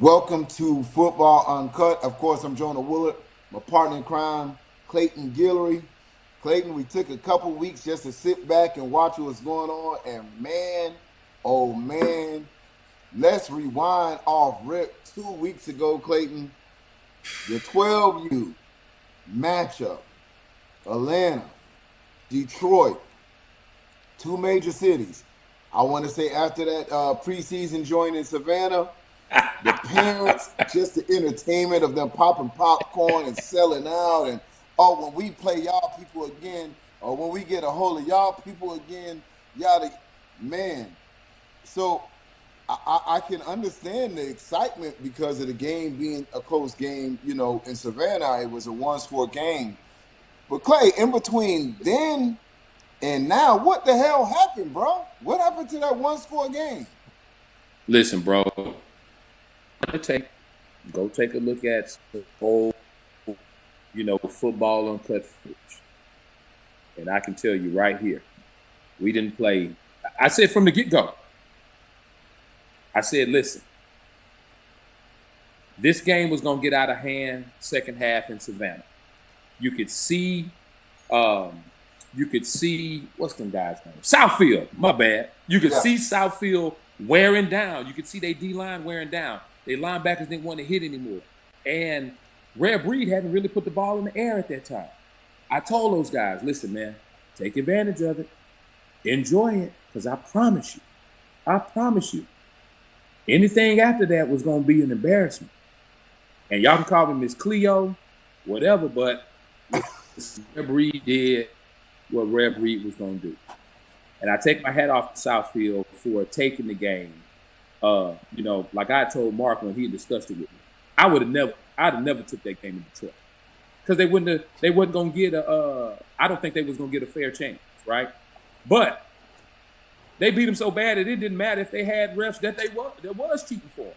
Welcome to Football Uncut. Of course, I'm Jonah Willard, my partner in crime, Clayton Guillory. Clayton, we took a couple weeks just to sit back and watch what's going on, and man, oh man, let's rewind off rip 2 weeks ago, Clayton. The 12U matchup, Atlanta, Detroit, two major cities. I want to say after that preseason joint in Savannah, the parents, just the entertainment of them popping popcorn and selling out, and when we play y'all people again, or when we get a hold of y'all people again, man. So I can understand the excitement because of the game being a close game. In Savannah, it was a one-score game. But Clay, in between then and now, what the hell happened, bro? What happened to that one-score game? Listen, bro. Go take a look at the whole, football uncut footage. And I can tell you right here, we didn't play. I said from the get-go, I said, listen, this game was going to get out of hand second half in Savannah. You could see, what's the guy's name? Southfield, my bad. You could see Southfield wearing down. You could see their D-line wearing down. Their linebackers didn't want to hit anymore. And Rare Breed hadn't really put the ball in the air at that time. I told those guys, listen, man, take advantage of it. Enjoy it, because I promise you, anything after that was going to be an embarrassment. And y'all can call me Miss Cleo, whatever, but Rare Breed did what Rare Breed was going to do. And I take my hat off to Southfield for taking the game. Like I told Mark when he discussed it with me, I'd have never took that game in Detroit, because they wasn't gonna get I don't think they was gonna get a fair chance, right? But they beat them so bad that it didn't matter if they had refs that there was cheating for them.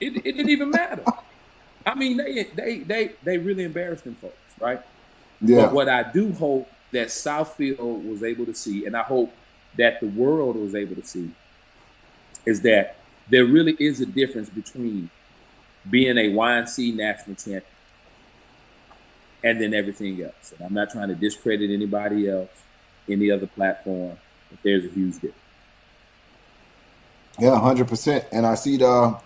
It didn't even matter. I mean, they really embarrassed them folks, right? Yeah. But what I do hope that Southfield was able to see, and I hope that the world was able to see, is that there really is a difference between being a YNC national champion and then everything else. And I'm not trying to discredit anybody else, any other platform, but there's a huge difference. Yeah, 100%. And I see the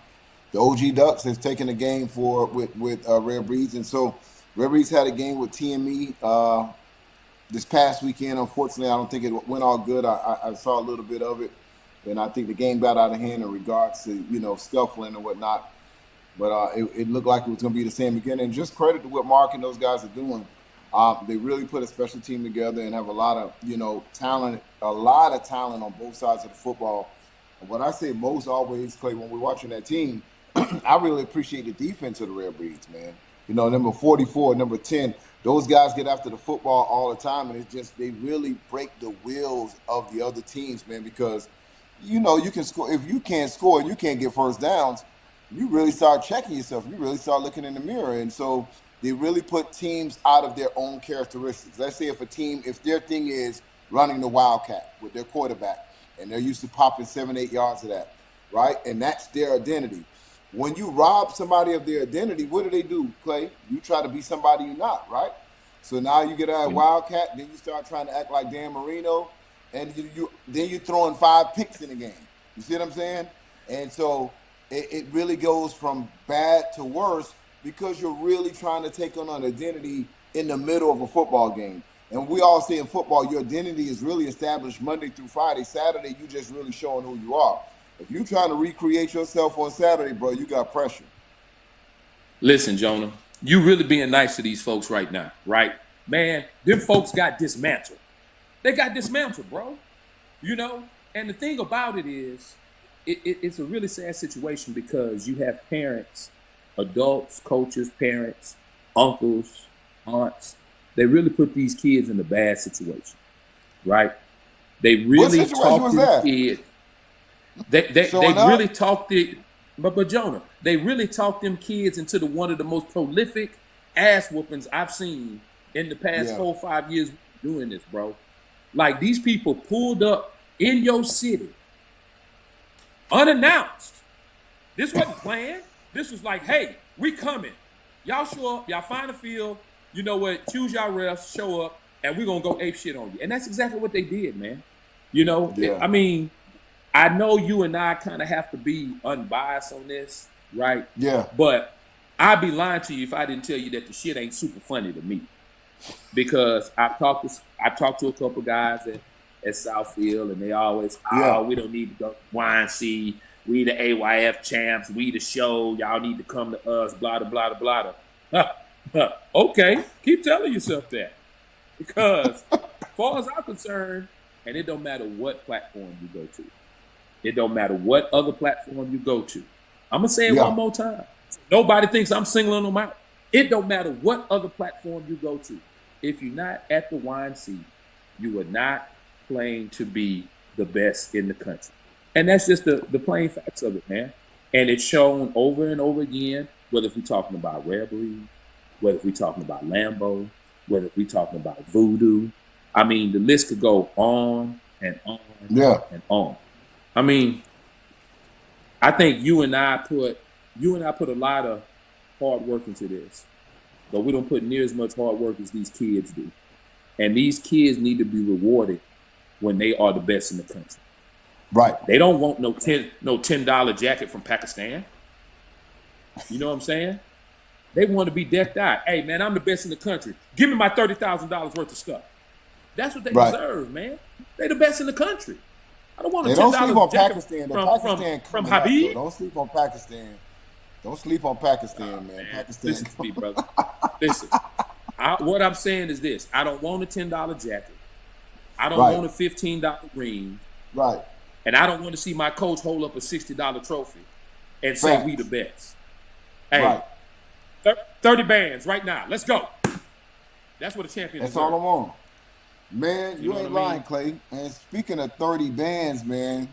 OG Ducks has taken the game with Rare Breeds. And so Rare Breeds had a game with TME this past weekend. Unfortunately, I don't think it went all good. I saw a little bit of it. And I think the game got out of hand in regards to, scuffling and whatnot. But it looked like it was going to be the same again. And just credit to what Mark and those guys are doing. They really put a special team together and have a lot of, talent on both sides of the football. And what I say most always, Clay, when we're watching that team, I really appreciate the defense of the Rare Breeds, man. Number 44, number 10, those guys get after the football all the time. And it's just they really break the wheels of the other teams, man, because you can score. If you can't score and you can't get first downs, you really start checking yourself. You really start looking in the mirror. And so they really put teams out of their own characteristics. Let's say if their thing is running the Wildcat with their quarterback, and they're used to popping 7-8 yards of that, right? And that's their identity. When you rob somebody of their identity, what do, Clay? You try to be somebody you're not, right? So now you get out of Wildcat, then you start trying to act like Dan Marino, and then you're throwing 5 picks in the game. You see what I'm saying? And so it really goes from bad to worse because you're really trying to take on an identity in the middle of a football game. And we all say in football, your identity is really established Monday through Friday. Saturday, you just really showing who you are. If you're trying to recreate yourself on Saturday, bro, you got pressure. Listen, Jonah, you really being nice to these folks right now, right? Man, them folks got dismantled. They got dismantled, bro. And the thing about it is, it's a really sad situation because you have parents, adults, coaches, parents, uncles, aunts. They really put these kids in a bad situation, right? They really talk to the kids. They really talk the, but Jonah, they really talk them kids into one of the most prolific ass whoopings I've seen in the past 4 or 5 years doing this, bro. Like, these people pulled up in your city unannounced. This wasn't planned. This was like, hey, we coming. Y'all show up. Y'all find a field. You know what? Choose y'all refs. Show up, and we're gonna go ape shit on you. And that's exactly what they did, man. You know, I mean, I know you and I kind of have to be unbiased on this, right? Yeah. But I'd be lying to you if I didn't tell you that the shit ain't super funny to me, because I talked to a couple guys at Southfield, and they always, we don't need to go YNC. We the AYF champs. We the show. Y'all need to come to us. Blah blah blah blah. Okay, keep telling yourself that, because as far as I'm concerned, and it don't matter what platform you go to, it don't matter what other platform you go to. I'm gonna say it one more time. Nobody thinks I'm singling them out. It don't matter what other platform you go to. If you're not at the YNC, you are not playing to be the best in the country. And that's just the plain facts of it, man. And it's shown over and over again, whether if we're talking about Rare Breed, whether if we're talking about Lambo, whether if we're talking about Voodoo. I mean, the list could go on and on and on. I mean, I think you and I put a lot of hard work into this, but we don't put near as much hard work as these kids do. And these kids need to be rewarded when they are the best in the country. Right. They don't want no $10 jacket from Pakistan. You know what I'm saying? They want to be decked out. Hey, man, I'm the best in the country. Give me my $30,000 worth of stuff. That's what they deserve, man. They the best in the country. I don't want a $10 jacket from Habib. Don't sleep on Pakistan. Don't sleep on Pakistan, man. Pakistan. Listen to me, brother. Listen. What I'm saying is this. I don't want a $10 jacket. I don't want a $15 ring. Right. And I don't want to see my coach hold up a $60 trophy and say we the best. Hey, 30 bands right now. Let's go. That's what a champion is. That's all I want. Man, you ain't lying, Clay. And speaking of 30 bands, man,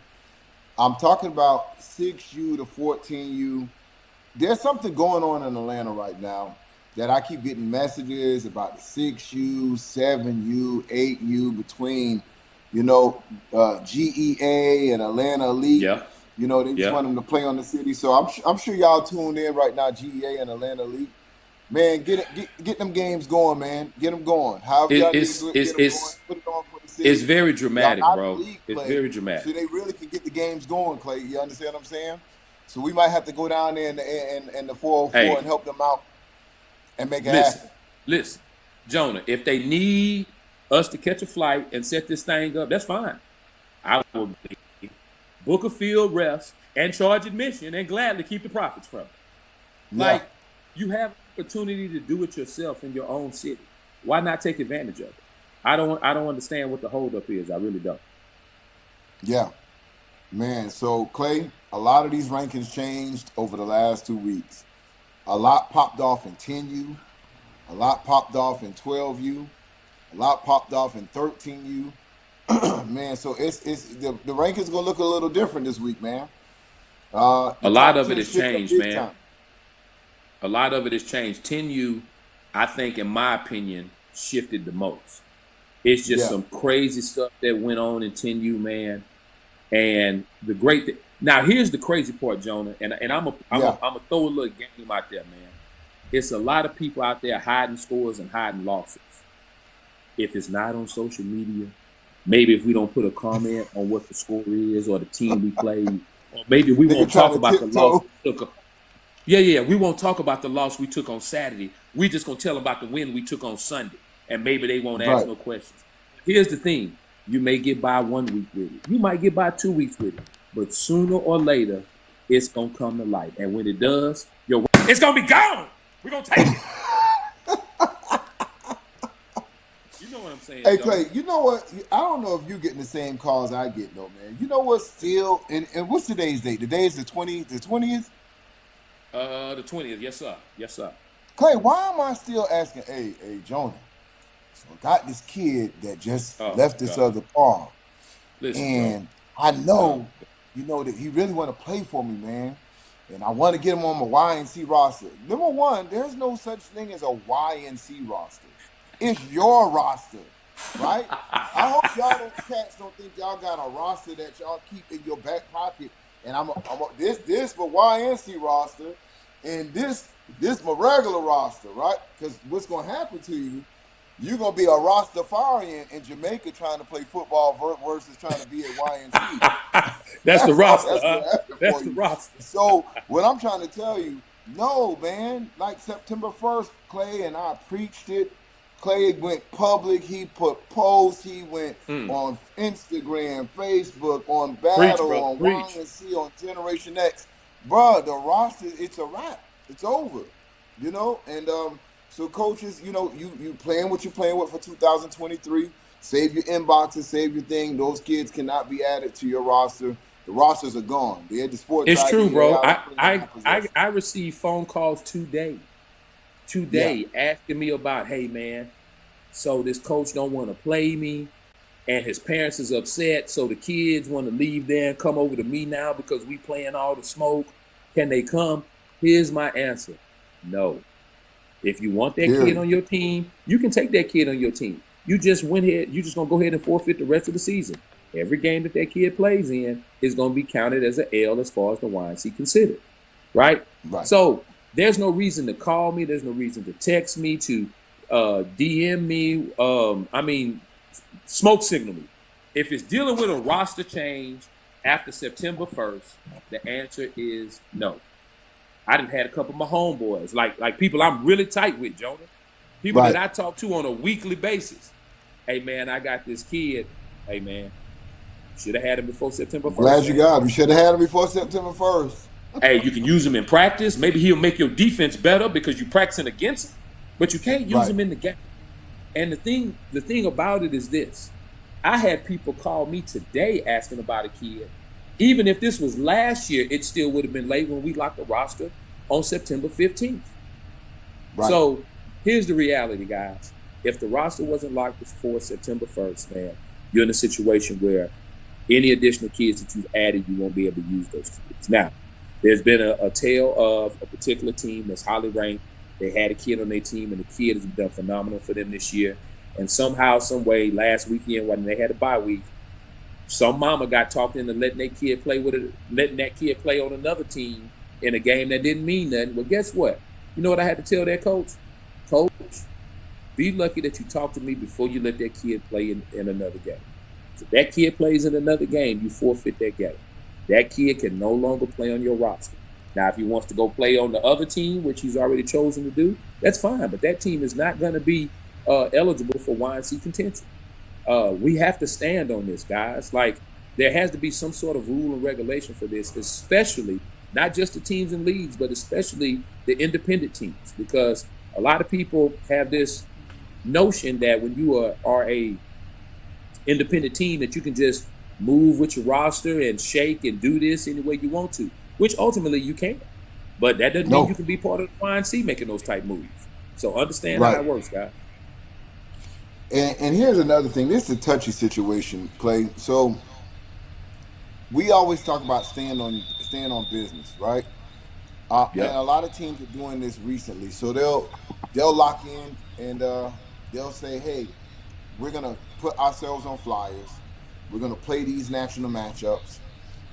I'm talking about 6U to 14U. There's something going on in Atlanta right now that I keep getting messages about the 6U, 7U, 8U between, GEA and Atlanta Elite. Yeah. They just want them to play on the city. So I'm sure y'all tuned in right now, GEA and Atlanta Elite. Man, get them games going, man. Get them going. However y'all need to get them going, put it on for the city. It's very dramatic, bro. It's very dramatic. So they really can get the games going, Clay. You understand what I'm saying? So we might have to go down there in the 404 and help them out and make it happen. Listen, Jonah, if they need us to catch a flight and set this thing up, that's fine. I will book a field refs and charge admission and gladly keep the profits from it. Like, you have opportunity to do it yourself in your own city. Why not take advantage of it? I don't understand what the holdup is. I really don't. Yeah, man. So Clay, a lot of these rankings changed over the last 2 weeks. A lot popped off in 10U, a lot popped off in 12U, a lot popped off in 13U. Man, so it's the rankings gonna look a little different this week, man. A lot of it has changed, man. A lot of it has changed. 10U, I think, in my opinion, shifted the most. It's just some crazy stuff that went on in 10U, man. And the great thing. Now, here's the crazy part, Jonah, and I'm gonna throw a little game out there, man. It's a lot of people out there hiding scores and hiding losses. If it's not on social media, maybe if we don't put a comment on what the score is or the team we played, or maybe we won't talk about the loss we took. We won't talk about the loss we took on Saturday. We just gonna tell them about the win we took on Sunday, and maybe they won't ask no questions. Here's the thing: you may get by 1 week with it, you might get by 2 weeks with it, but sooner or later, it's gonna come to light. And when it does, it's gonna be gone. We're gonna take it. You know what I'm saying? Hey, Clay, you know what? I don't know if you're getting the same calls I get, though, man. You know what's still, and what's today's date? Today is the 20th? The 20th, yes, sir. Yes, sir. Clay, why am I still asking, hey, Jonah, so I got this kid that just left this other farm. Listen, and bro. I know, that he really want to play for me, man. And I want to get him on my YNC roster. Number one, there's no such thing as a YNC roster. It's your roster, right? I hope cats don't think y'all got a roster that y'all keep in your back pocket. And this for YNC roster. And this my regular roster, right? Because what's going to happen to you, you're going to be a Rastafarian in Jamaica trying to play football versus trying to be at YNC. That's the That's all roster, that's huh? going to happen That's for the you. roster. So what I'm trying to tell you, no, man, like September 1st, Clay, and I preached it. Clay went public. He put posts. He went on Instagram, Facebook, on Preach, Battle, brother. on Preach. YNC, on Generation X. Bruh, the roster, it's a wrap. It's over. And so coaches, you playing what you're playing with for 2023. Save your inboxes, save your thing. Those kids cannot be added to your roster. The rosters are gone. They're the sports It's true, ID. They bro. out of putting in my possession. I received phone calls today Yeah. asking me about, hey man, so this coach don't want to play me, and his parents is upset, so the kids want to leave there and come over to me now because we playing all the smoke. Can they come? Here's my answer: no. If you want that kid on your team, you can take that kid on your team. You just went ahead. You just gonna go ahead and forfeit the rest of the season. Every game that kid plays in is gonna be counted as an L as far as the YNC considered, right? Right. So there's no reason to call me. There's no reason to text me, to DM me. Smoke signal me. If it's dealing with a roster change after September 1st, the answer is no. I done had a couple of my homeboys, like people I'm really tight with, Jonah. People that I talk to on a weekly basis. Hey, man, I got this kid. Hey, man, should have had him before September 1st. Glad you got him. You should have had him before September 1st. Hey, you can use him in practice. Maybe he'll make your defense better because you're practicing against him. But you can't use him in the game. And the thing about it is this. I had people call me today asking about a kid. Even if this was last year, it still would have been late when we locked the roster on September 15th. Right. So here's the reality, guys. If the roster wasn't locked before September 1st, man, you're in a situation where any additional kids that you've added, you won't be able to use those kids. Now, there's been a tale of a particular team that's highly ranked. They had a kid on their team, and the kid has done phenomenal for them this year. And somehow, some way, last weekend when they had a bye week, some mama got talked into letting that kid play on another team in a game that didn't mean nothing. Well, guess what? You know what I had to tell that coach? Coach, be lucky that you talked to me before you let that kid play in another game. If that kid plays in another game, you forfeit that game. That kid can no longer play on your roster. Now, if he wants to go play on the other team, which he's already chosen to do, that's fine. But that team is not going to be eligible for YNC contention. We have to stand on this, guys. Like, there has to be some sort of rule and regulation for this, especially not just the teams and leagues, but especially the independent teams, because a lot of people have this notion that when you are a independent team that you can just move with your roster and shake and do this any way you want to, which ultimately you can. But that doesn't mean you can be part of the YNC making those type moves. So understand how it works, guys. And here's another thing. This is a touchy situation, Clay. So we always talk about staying on business, right? And a lot of teams are doing this recently. So they'll lock in and they'll say, hey, we're gonna put ourselves on flyers. We're gonna play these national matchups,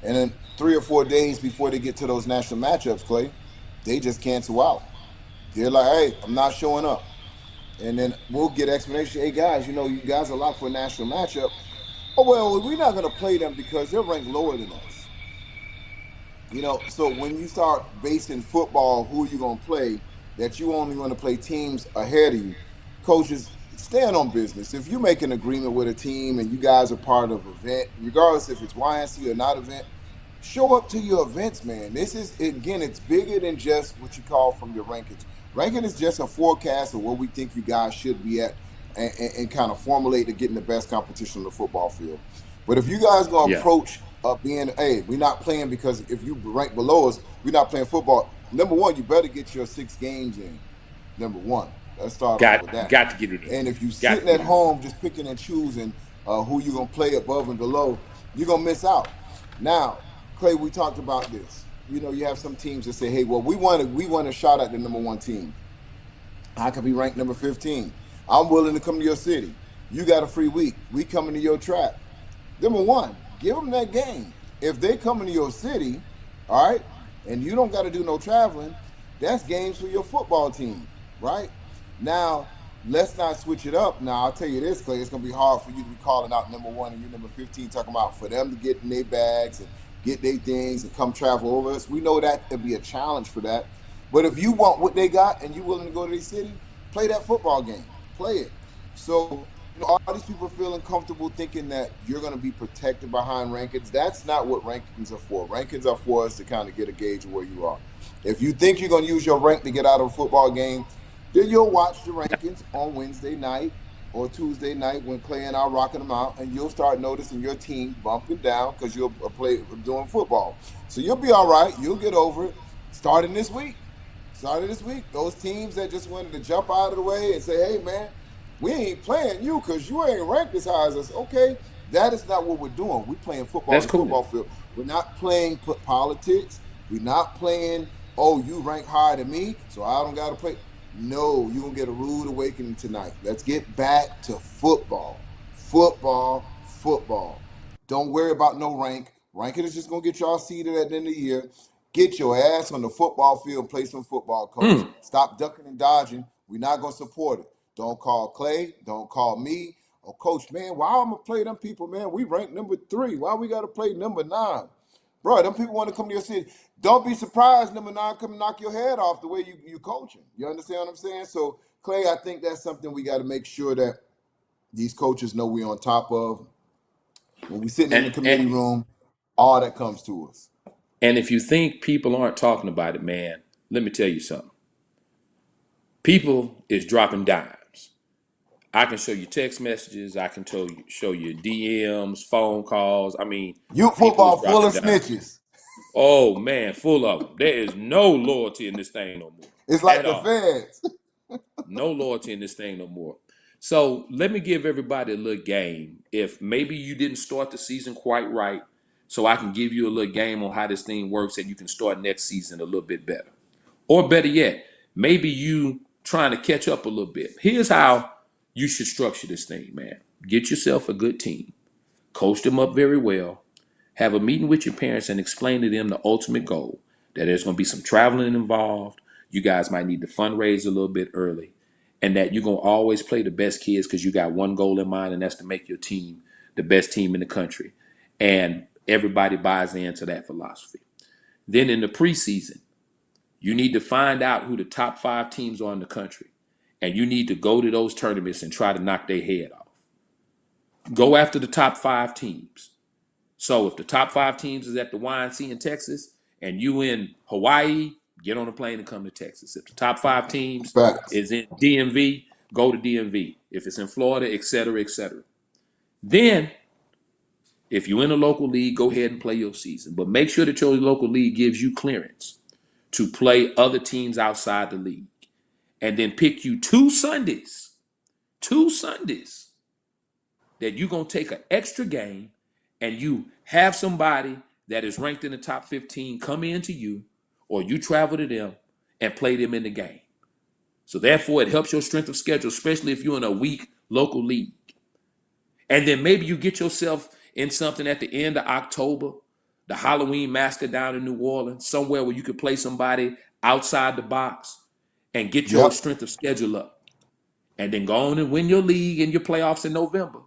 and then 3 or 4 days before they get to those national matchups, Clay, they just cancel out. They're like, hey, I'm not showing up. And then we'll get explanation. Hey, guys, you guys are locked for a national matchup. Oh, well, we're not going to play them because they're ranked lower than us. So when you start basing football, who are you going to play, that you only want to play teams ahead of you, coaches, stand on business. If you make an agreement with a team and you guys are part of an event, regardless if it's YNC or not event, show up to your events, man. This is, again, it's bigger than just what you call from your rankings. Ranking is just a forecast of where we think you guys should be at and kind of formulate to getting the best competition on the football field. But if you guys going to approach being, hey, we're not playing because if you rank below us, we're not playing football. Number one, you better get your 6 games in. Number one. Let's start off with that. Got to get it in. And if you're sitting at home just picking and choosing who you're going to play above and below, you're going to miss out. Now, Clay, we talked about this. You have some teams that say, hey, well, we want a shot at the number 1 team. I could be ranked number 15. I'm willing to come to your city. You got a free week. We coming to your track. Number 1, give them that game. If they coming to your city, all right, and you don't got to do no traveling, That's games for your football team, right? Now, let's not switch it up. Now, I'll tell you this, Clay, it's going to be hard for you to be calling out number one and you number 15, talking about for them to get in their bags and get their things and come travel over us. We know that there'll be a challenge for that. But if you want what they got and you're willing to go to their city, play that football game. Play it. So, all these people feeling comfortable thinking that you're going to be protected behind rankings. That's not what rankings are for. Rankings are for us to kind of get a gauge of where you are. If you think you're going to use your rank to get out of a football game, then you'll watch the rankings on Wednesday night or Tuesday night when Clay and I are rocking them out, and you'll start noticing your team bumping down because you'll play doing football. So you'll be all right. You'll get over it starting this week. Started this week, those teams that just wanted to jump out of the way and say, hey, man, we ain't playing you because you ain't ranked as high as us. Okay, that is not what we're doing. We're playing football in That's the cool. football field. We're not playing politics. We're not playing, oh, you rank higher than me, so I don't got to play. No, you're going to get a rude awakening tonight. Let's get back to football. Football, football. Don't worry about no rank. Ranking is just going to get y'all seated at the end of the year. Get your ass on the football field and play some football, coach. Stop ducking and dodging. We're not going to support it. Don't call Clay. Don't call me. Oh, coach, man, why am I going to play them people, man? We ranked number 3. Why we got to play number 9? Bro, them people want to come to your city. Don't be surprised number 9 come knock your head off the way you coaching. You understand what I'm saying? So, Clay, I think that's something we got to make sure that these coaches know we're on top of. When we sitting in the committee room, all that comes to us. And if you think people aren't talking about it, man, let me tell you something. People is dropping dimes. I can show you text messages. I can show you DMs, phone calls. I mean, Youth people is football full dropping of dimes. snitches. Oh man, full of them. There is no loyalty in this thing no more It's like at the all. feds. No loyalty in this thing no more. So let me give everybody a little game. If maybe you didn't start the season quite right, so I can give you a little game on how this thing works, and you can start next season a little bit better. Or better yet, maybe you trying to catch up a little bit. Here's how you should structure this thing, man. Get yourself a good team, coach them up very well, have a meeting with your parents and explain to them the ultimate goal, that there's going to be some traveling involved. You guys might need to fundraise a little bit early, and that you're going to always play the best kids because you got one goal in mind, and that's to make your team the best team in the country. And everybody buys into that philosophy. Then in the preseason, you need to find out who the top 5 teams are in the country, and you need to go to those tournaments and try to knock their head off. Go after the top 5 teams. So if the top 5 teams is at the YNC in Texas and you in Hawaii, get on a plane and come to Texas. If the top 5 teams Facts. is in DMV, go to DMV. If it's in Florida, et cetera, et cetera. Then, if you're in a local league, go ahead and play your season. But make sure that your local league gives you clearance to play other teams outside the league. And then pick you two Sundays that you're going to take an extra game and you have somebody that is ranked in the top 15 come into you, or you travel to them and play them in the game. So therefore, it helps your strength of schedule, especially if you're in a weak local league. And then maybe you get yourself in something at the end of October, the Halloween Massacre down in New Orleans, somewhere where you could play somebody outside the box and get your Yep. strength of schedule up. And then go on and win your league and your playoffs in November.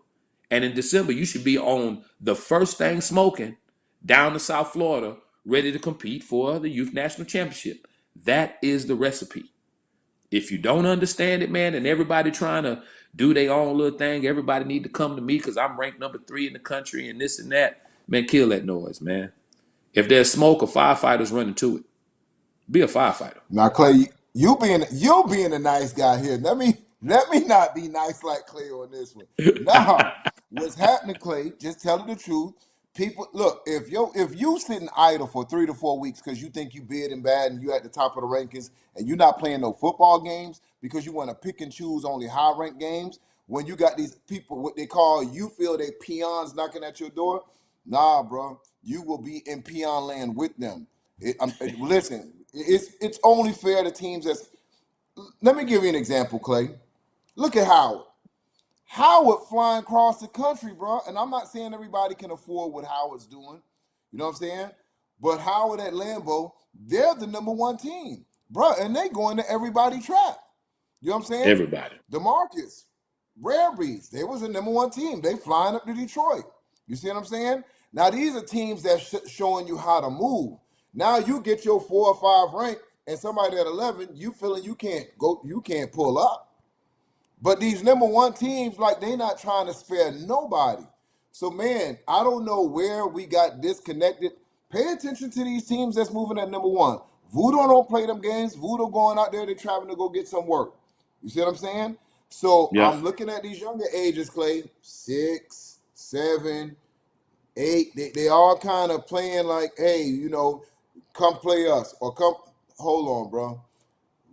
And in December, you should be on the first thing smoking down to South Florida, ready to compete for the Youth National Championship. That is the recipe. If you don't understand it, man, and everybody trying to do their own little thing, everybody need to come to me because I'm ranked number 3 in the country and this and that, man, kill that noise, man. If there's smoke, a firefighter's running to it. Be a firefighter. Now, Clay, you being a nice guy here. Let me not be nice like Clay on this one. Nah, what's happening, Clay? Just telling the truth. People, look, if you sitting idle for 3 to 4 weeks because you think you bid and bad and you at the top of the rankings and you're not playing no football games because you want to pick and choose only high ranked games, when you got these people, what they call, you feel they peons knocking at your door. Nah, bro, you will be in peon land with them. Listen, it's only fair to teams that's. Let me give you an example, Clay. Look at Howard. Howard flying across the country, bro. And I'm not saying everybody can afford what Howard's doing. You know what I'm saying? But Howard at Lambeau, they're the number 1 team. bro, and they going to everybody trap. You know what I'm saying? Everybody. DeMarcus, Rare Breeds, they was the #1 team. They flying up to Detroit. You see what I'm saying? Now these are teams that showing you how to move. Now you get your 4 or 5 rank, and somebody at 11, you feeling you can't pull up. But these #1 teams, like they not trying to spare nobody. So man, I don't know where we got disconnected. Pay attention to these teams that's moving at #1. Voodoo don't play them games. Voodoo going out there, they're traveling to go get some work. You see what I'm saying? So Yeah. I'm looking at these younger ages, Clay, 6, 7, 8. They all kind of playing like, hey, come play us or come. Hold on, bro.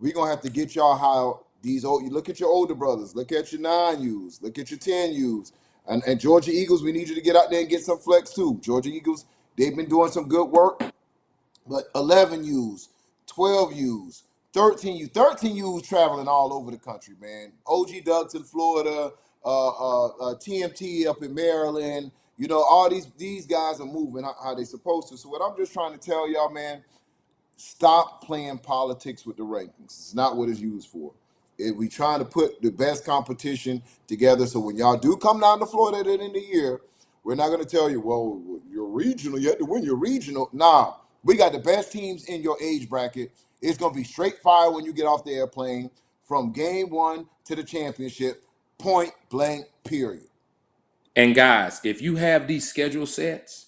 We're gonna have to get y'all how these old. You look at your older brothers, look at your 9Us, look at your 10Us, and Georgia Eagles. We need you to get out there and get some flex too. Georgia Eagles, they've been doing some good work, but 11Us, 12Us, 13Us traveling all over the country, man. OG Ducks in Florida, TMT up in Maryland. All these guys are moving how they supposed to. So what I'm just trying to tell y'all, man. Stop playing politics with the rankings. It's not what it's used for. We trying to put the best competition together. So when y'all do come down to Florida at the end of the year, we're not going to tell you, well, you're regional. You have to win your regional. Nah, we got the best teams in your age bracket. It's going to be straight fire when you get off the airplane from game 1 to the championship, point blank, period. And guys, if you have these schedule sets,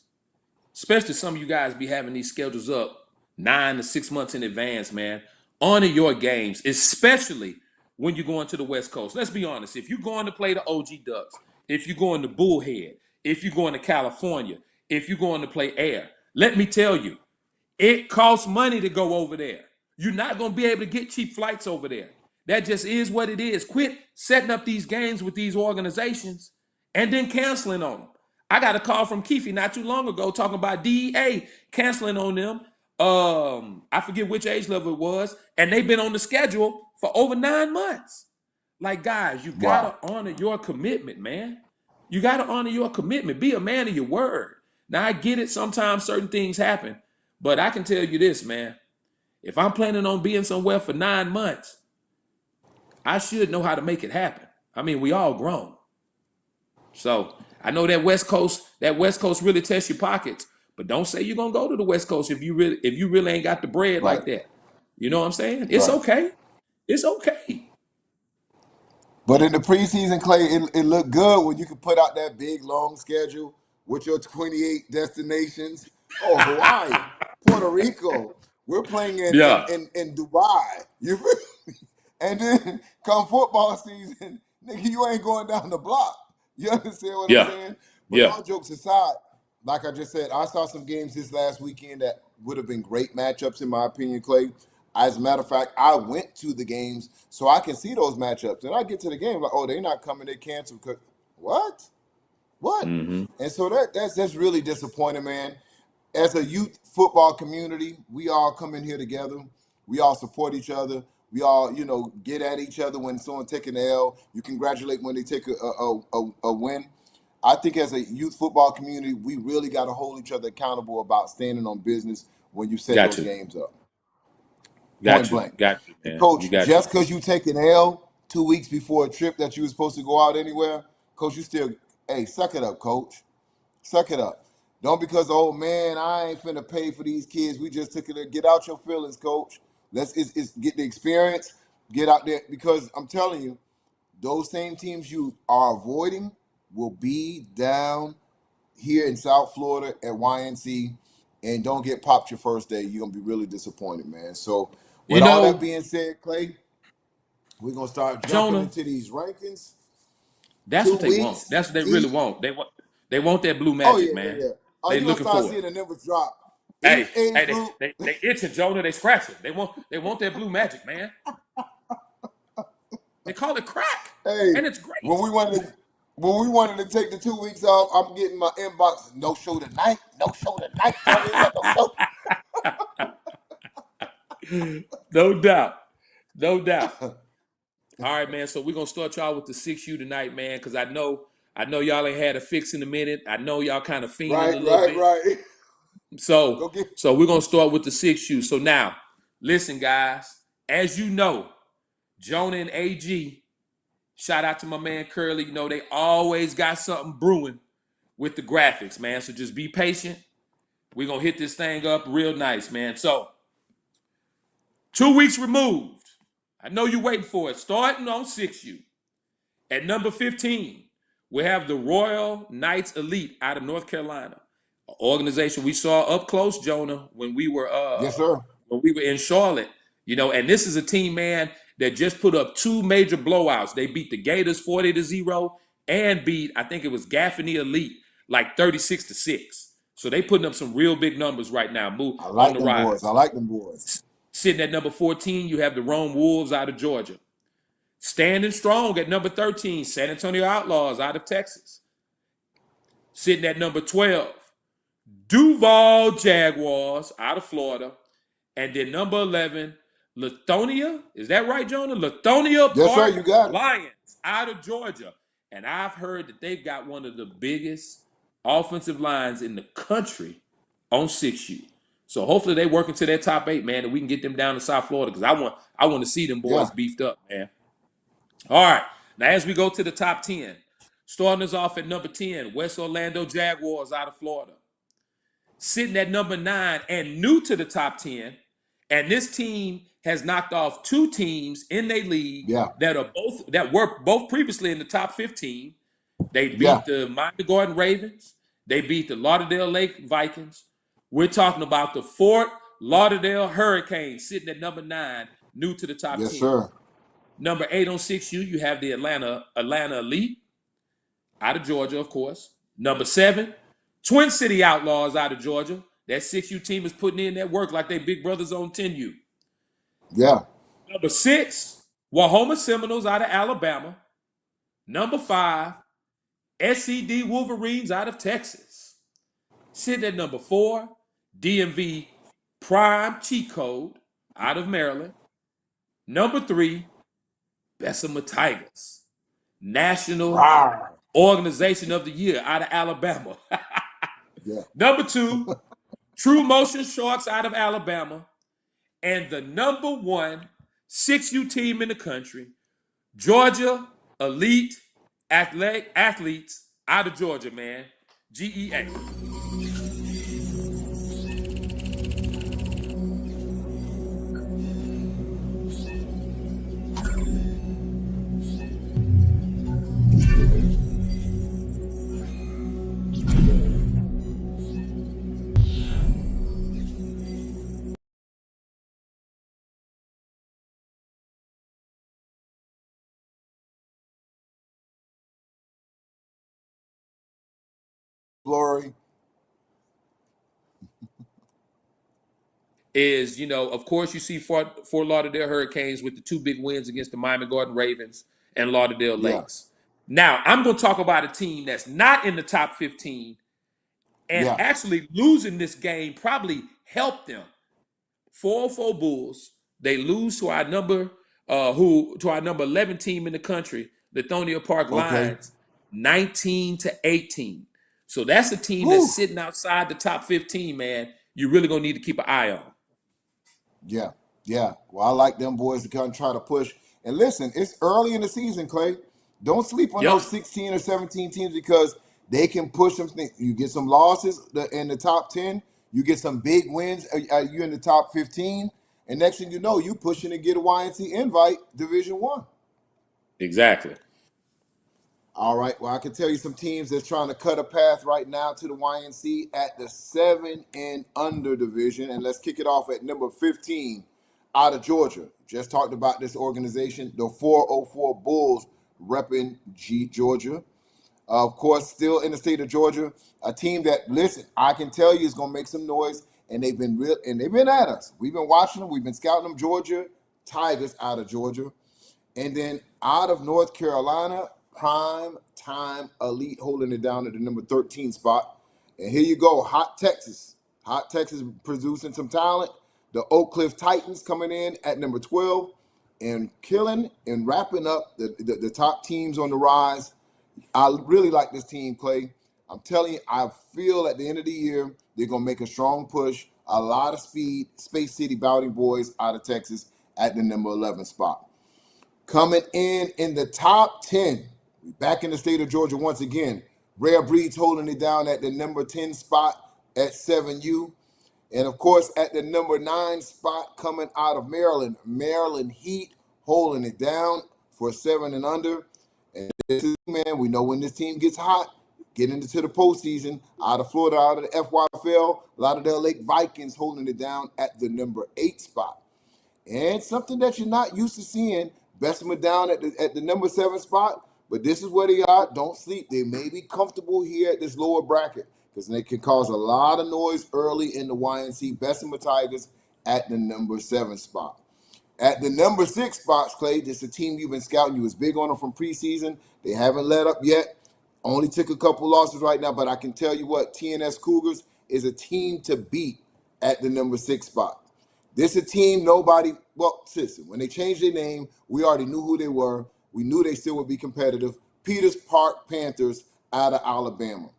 especially some of you guys be having these schedules up 9 to 6 months in advance, man. Honor your games, especially when you're going to the West Coast. Let's be honest. If you're going to play the OG Ducks, if you're going to Bullhead, if you're going to California, if you're going to play Air, let me tell you, it costs money to go over there. You're not going to be able to get cheap flights over there. That just is what it is. Quit setting up these games with these organizations and then canceling on them. I got a call from Keefe not too long ago talking about DEA canceling on them. I forget which age level it was, and they've been on the schedule for over 9 months. Like, guys, you Wow. gotta honor your commitment, man. You gotta honor your commitment. Be a man of your word. Now, I get it. Sometimes certain things happen, but I can tell you this, man. If I'm planning on being somewhere for 9 months, I should know how to make it happen. I mean, we all grown. So I know that West Coast really tests your pockets, but don't say you're gonna go to the West Coast if you really ain't got the bread Right. like that. You know what I'm saying? It's Right. okay. It's okay. But in the preseason, Clay, it looked good when you could put out that big long schedule with your 28 destinations. Oh, Hawaii, Puerto Rico. We're playing Yeah. in Dubai. You feel me? And then come football season, nigga, you ain't going down the block. You understand what I'm Yeah. saying? But Yeah. all jokes aside, like I just said, I saw some games this last weekend that would have been great matchups in my opinion, Clay. As a matter of fact, I went to the games so I can see those matchups. And I get to the game like, oh, they're not coming, they canceled. What? What? Mm-hmm. And so that's really disappointing, man. As a youth football community, we all come in here together. We all support each other. We all, get at each other when someone taking an L. You congratulate when they take a win. I think as a youth football community, we really got to hold each other accountable about standing on business when you set Got those you. games up. Point Got you. blank. Got you, And man. You coach, got you. just because you take an L 2 weeks before a trip that you were supposed to go out anywhere, coach, you still, hey, suck it up, coach. Suck it up. Don't because, oh man, I ain't finna pay for these kids. We just took it. Get out your feelings, coach. It's get the experience. Get out there because I'm telling you, those same teams you are avoiding will be down here in South Florida at YNC, and don't get popped your first day. You're gonna be really disappointed, man. So, with You all that know, being said, Clay, we're gonna start jumping Jonah, into these rankings. that's Two what they want. weeks That's what they really each. want. They want that blue Oh magic, yeah, yeah, man. yeah. Oh, They you're gonna looking start for it. seeing the numbers drop. Hey, Each age hey, group. they itching, Jonah. They scratching. They want that blue magic, man. They call it crack, Hey, and it's when great. we wanted to, when we wanted to take the 2 weeks off, I'm getting my inbox. No show tonight. No show tonight. Tony ain't got no show. No doubt. No doubt. All right, man. So we're gonna start y'all with the 6U tonight, man, because I know y'all ain't had a fix in a minute. I know y'all kind of fiending Right, a little right, bit. right. So Go get. so we're gonna start with the 6U. So now, listen, guys. as you know, Jonah and AG, shout out to my man Curly. You know, they always got something brewing with the graphics, man. So just be patient. We're going to hit this thing up real nice, man. So, 2 weeks removed. I know you're waiting for it. Starting on 6U. At number 15, we have the Royal Knights Elite out of North Carolina. An organization we saw up close, Jonah, when we were Yes, sir. in Charlotte. You know, and this is a team, man, that just put up 2 major blowouts. They beat the Gators 40-0 and beat, I think it was Gaffney Elite, like 36-6. So they putting up some real big numbers right now. Move I on like the them rise. boys. I like them boys. Sitting at number 14, you have the Rome Wolves out of Georgia. Standing strong at number 13, San Antonio Outlaws out of Texas. Sitting at number 12, Duval Jaguars out of Florida. And then number 11, Lithonia. Is that right, Jonah? Lithonia Yes, sir. Park You got it. Lions out of Georgia. And I've heard that they've got one of the biggest offensive lines in the country on 6U. So hopefully they work into their top 8, man, and we can get them down to South Florida because I want to see them boys beefed up, man. All right. Now as we go to the top 10, starting us off at number 10, West Orlando Jaguars out of Florida. Sitting at number 9 and new to the top 10, and this team has knocked off 2 teams in their league that were both previously in the top 15. They beat the Miami Gordon Ravens. They beat the Lauderdale Lake Vikings. We're talking about the Fort Lauderdale Hurricanes sitting at number 9, new to the top 10. Yes, sir. Number 8 on 6U, you have the Atlanta Elite out of Georgia, of course. Number 7, Twin City Outlaws out of Georgia. That 6U team is putting in that work like they big brothers on 10U. Yeah. Number 6, Wahoma Seminoles out of Alabama. Number 5, SED Wolverines out of Texas. Sitting at number 4, DMV Prime Cheat Code out of Maryland. Number 3, Bessemer Tigers, National Organization of the Year out of Alabama. Number 2, True Motion Sharks out of Alabama. And the number 1 6U team in the country, Georgia Elite Athletes out of Georgia, man. GEA. Glory. Is, you know, of course, you see Fort Lauderdale Hurricanes with the 2 big wins against the Miami Gordon Ravens and Lauderdale Lakes. Now, I'm going to talk about a team that's not in the top 15 and actually losing this game probably helped them. 404 Bulls. They lose to our number 11 team in the country, Lithonia Park Lions, 19-18. So that's a team that's sitting outside the top 15, man. You really gonna need to keep an eye on. Yeah. Well, I like them boys to come and try to push. And listen, it's early in the season, Clay. Don't sleep on those 16 or 17 teams because they can push them. You get some losses in the top 10. You get some big wins. You're in the top 15. And next thing you know, you pushing to get a YNC invite Division 1. Exactly. All right. Well, I can tell you some teams that's trying to cut a path right now to the YNC at the 7 and under division. And let's kick it off at number 15 out of Georgia. Just talked about this organization, the 404 Bulls repping Georgia. Of course, still in the state of Georgia, a team that, listen, I can tell you is going to make some noise. And they've been at us. We've been watching them. We've been scouting them. Georgia Tigers out of Georgia. And then out of North Carolina, Prime Time Elite holding it down at the number 13 spot. And here you go, Hot Texas. Hot Texas producing some talent. The Oak Cliff Titans coming in at number 12 and killing and wrapping up the top teams on the rise. I really like this team, Clay. I'm telling you, I feel at the end of the year, they're going to make a strong push. A lot of speed. Space City Bounty Boys out of Texas at the number 11 spot. Coming in the top 10, we back in the state of Georgia once again. Rare Breeds holding it down at the number 10 spot at 7U. And of course, at the number 9 spot, coming out of Maryland, Maryland Heat holding it down for 7 and under. And this is, man, we know when this team gets hot, getting into the postseason, out of Florida, out of the FYFL, Lauderdale Lake Vikings holding it down at the number 8 spot. And something that you're not used to seeing, Bessemer down at the number 7 spot, but this is where they are. Don't sleep. They may be comfortable here at this lower bracket because they can cause a lot of noise early in the YNC. Bessemer Tigers at the number 7 spot. At the number 6 spots, Clay, this is a team you've been scouting. You was big on them from preseason. They haven't let up yet. Only took a couple losses right now, but I can tell you what, TNS Cougars is a team to beat at the number 6 spot. This is a team listen, when they changed their name, we already knew who they were. We knew they still would be competitive. Peters Park Panthers out of Alabama.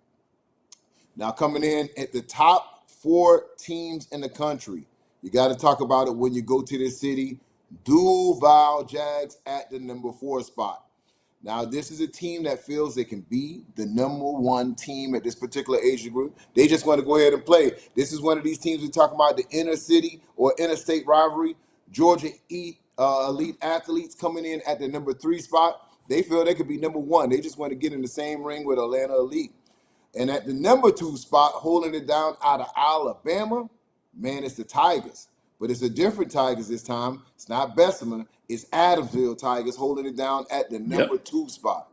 Now coming in at the top 4 teams in the country. You got to talk about it when you go to this city. Duval Jags at the number 4 spot. Now, this is a team that feels they can be the number 1 team at this particular age group. They just want to go ahead and play. This is one of these teams we talk about, the inner city or interstate rivalry. Georgia elite athletes coming in at the number 3 spot. They feel they could be number 1. They just want to get in the same ring with Atlanta Elite. And at the number 2 spot, holding it down out of Alabama, man, it's the Tigers. But it's a different Tigers this time. It's not Bessemer. It's Adamsville Tigers holding it down at the number 2 spot.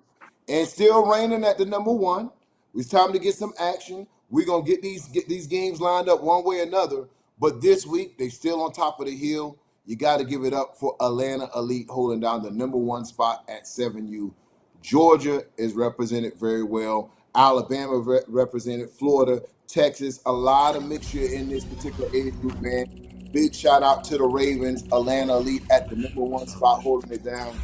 And still reigning at the number 1. It's time to get some action. We're going to get these games lined up one way or another. But this week, they still on top of the hill. You got to give it up for Atlanta Elite holding down the number 1 spot at 7U. Georgia is represented very well. Alabama represented, Florida, Texas, a lot of mixture in this particular age group, man. Big shout out to the Ravens, Atlanta Elite at the number 1 spot, holding it down.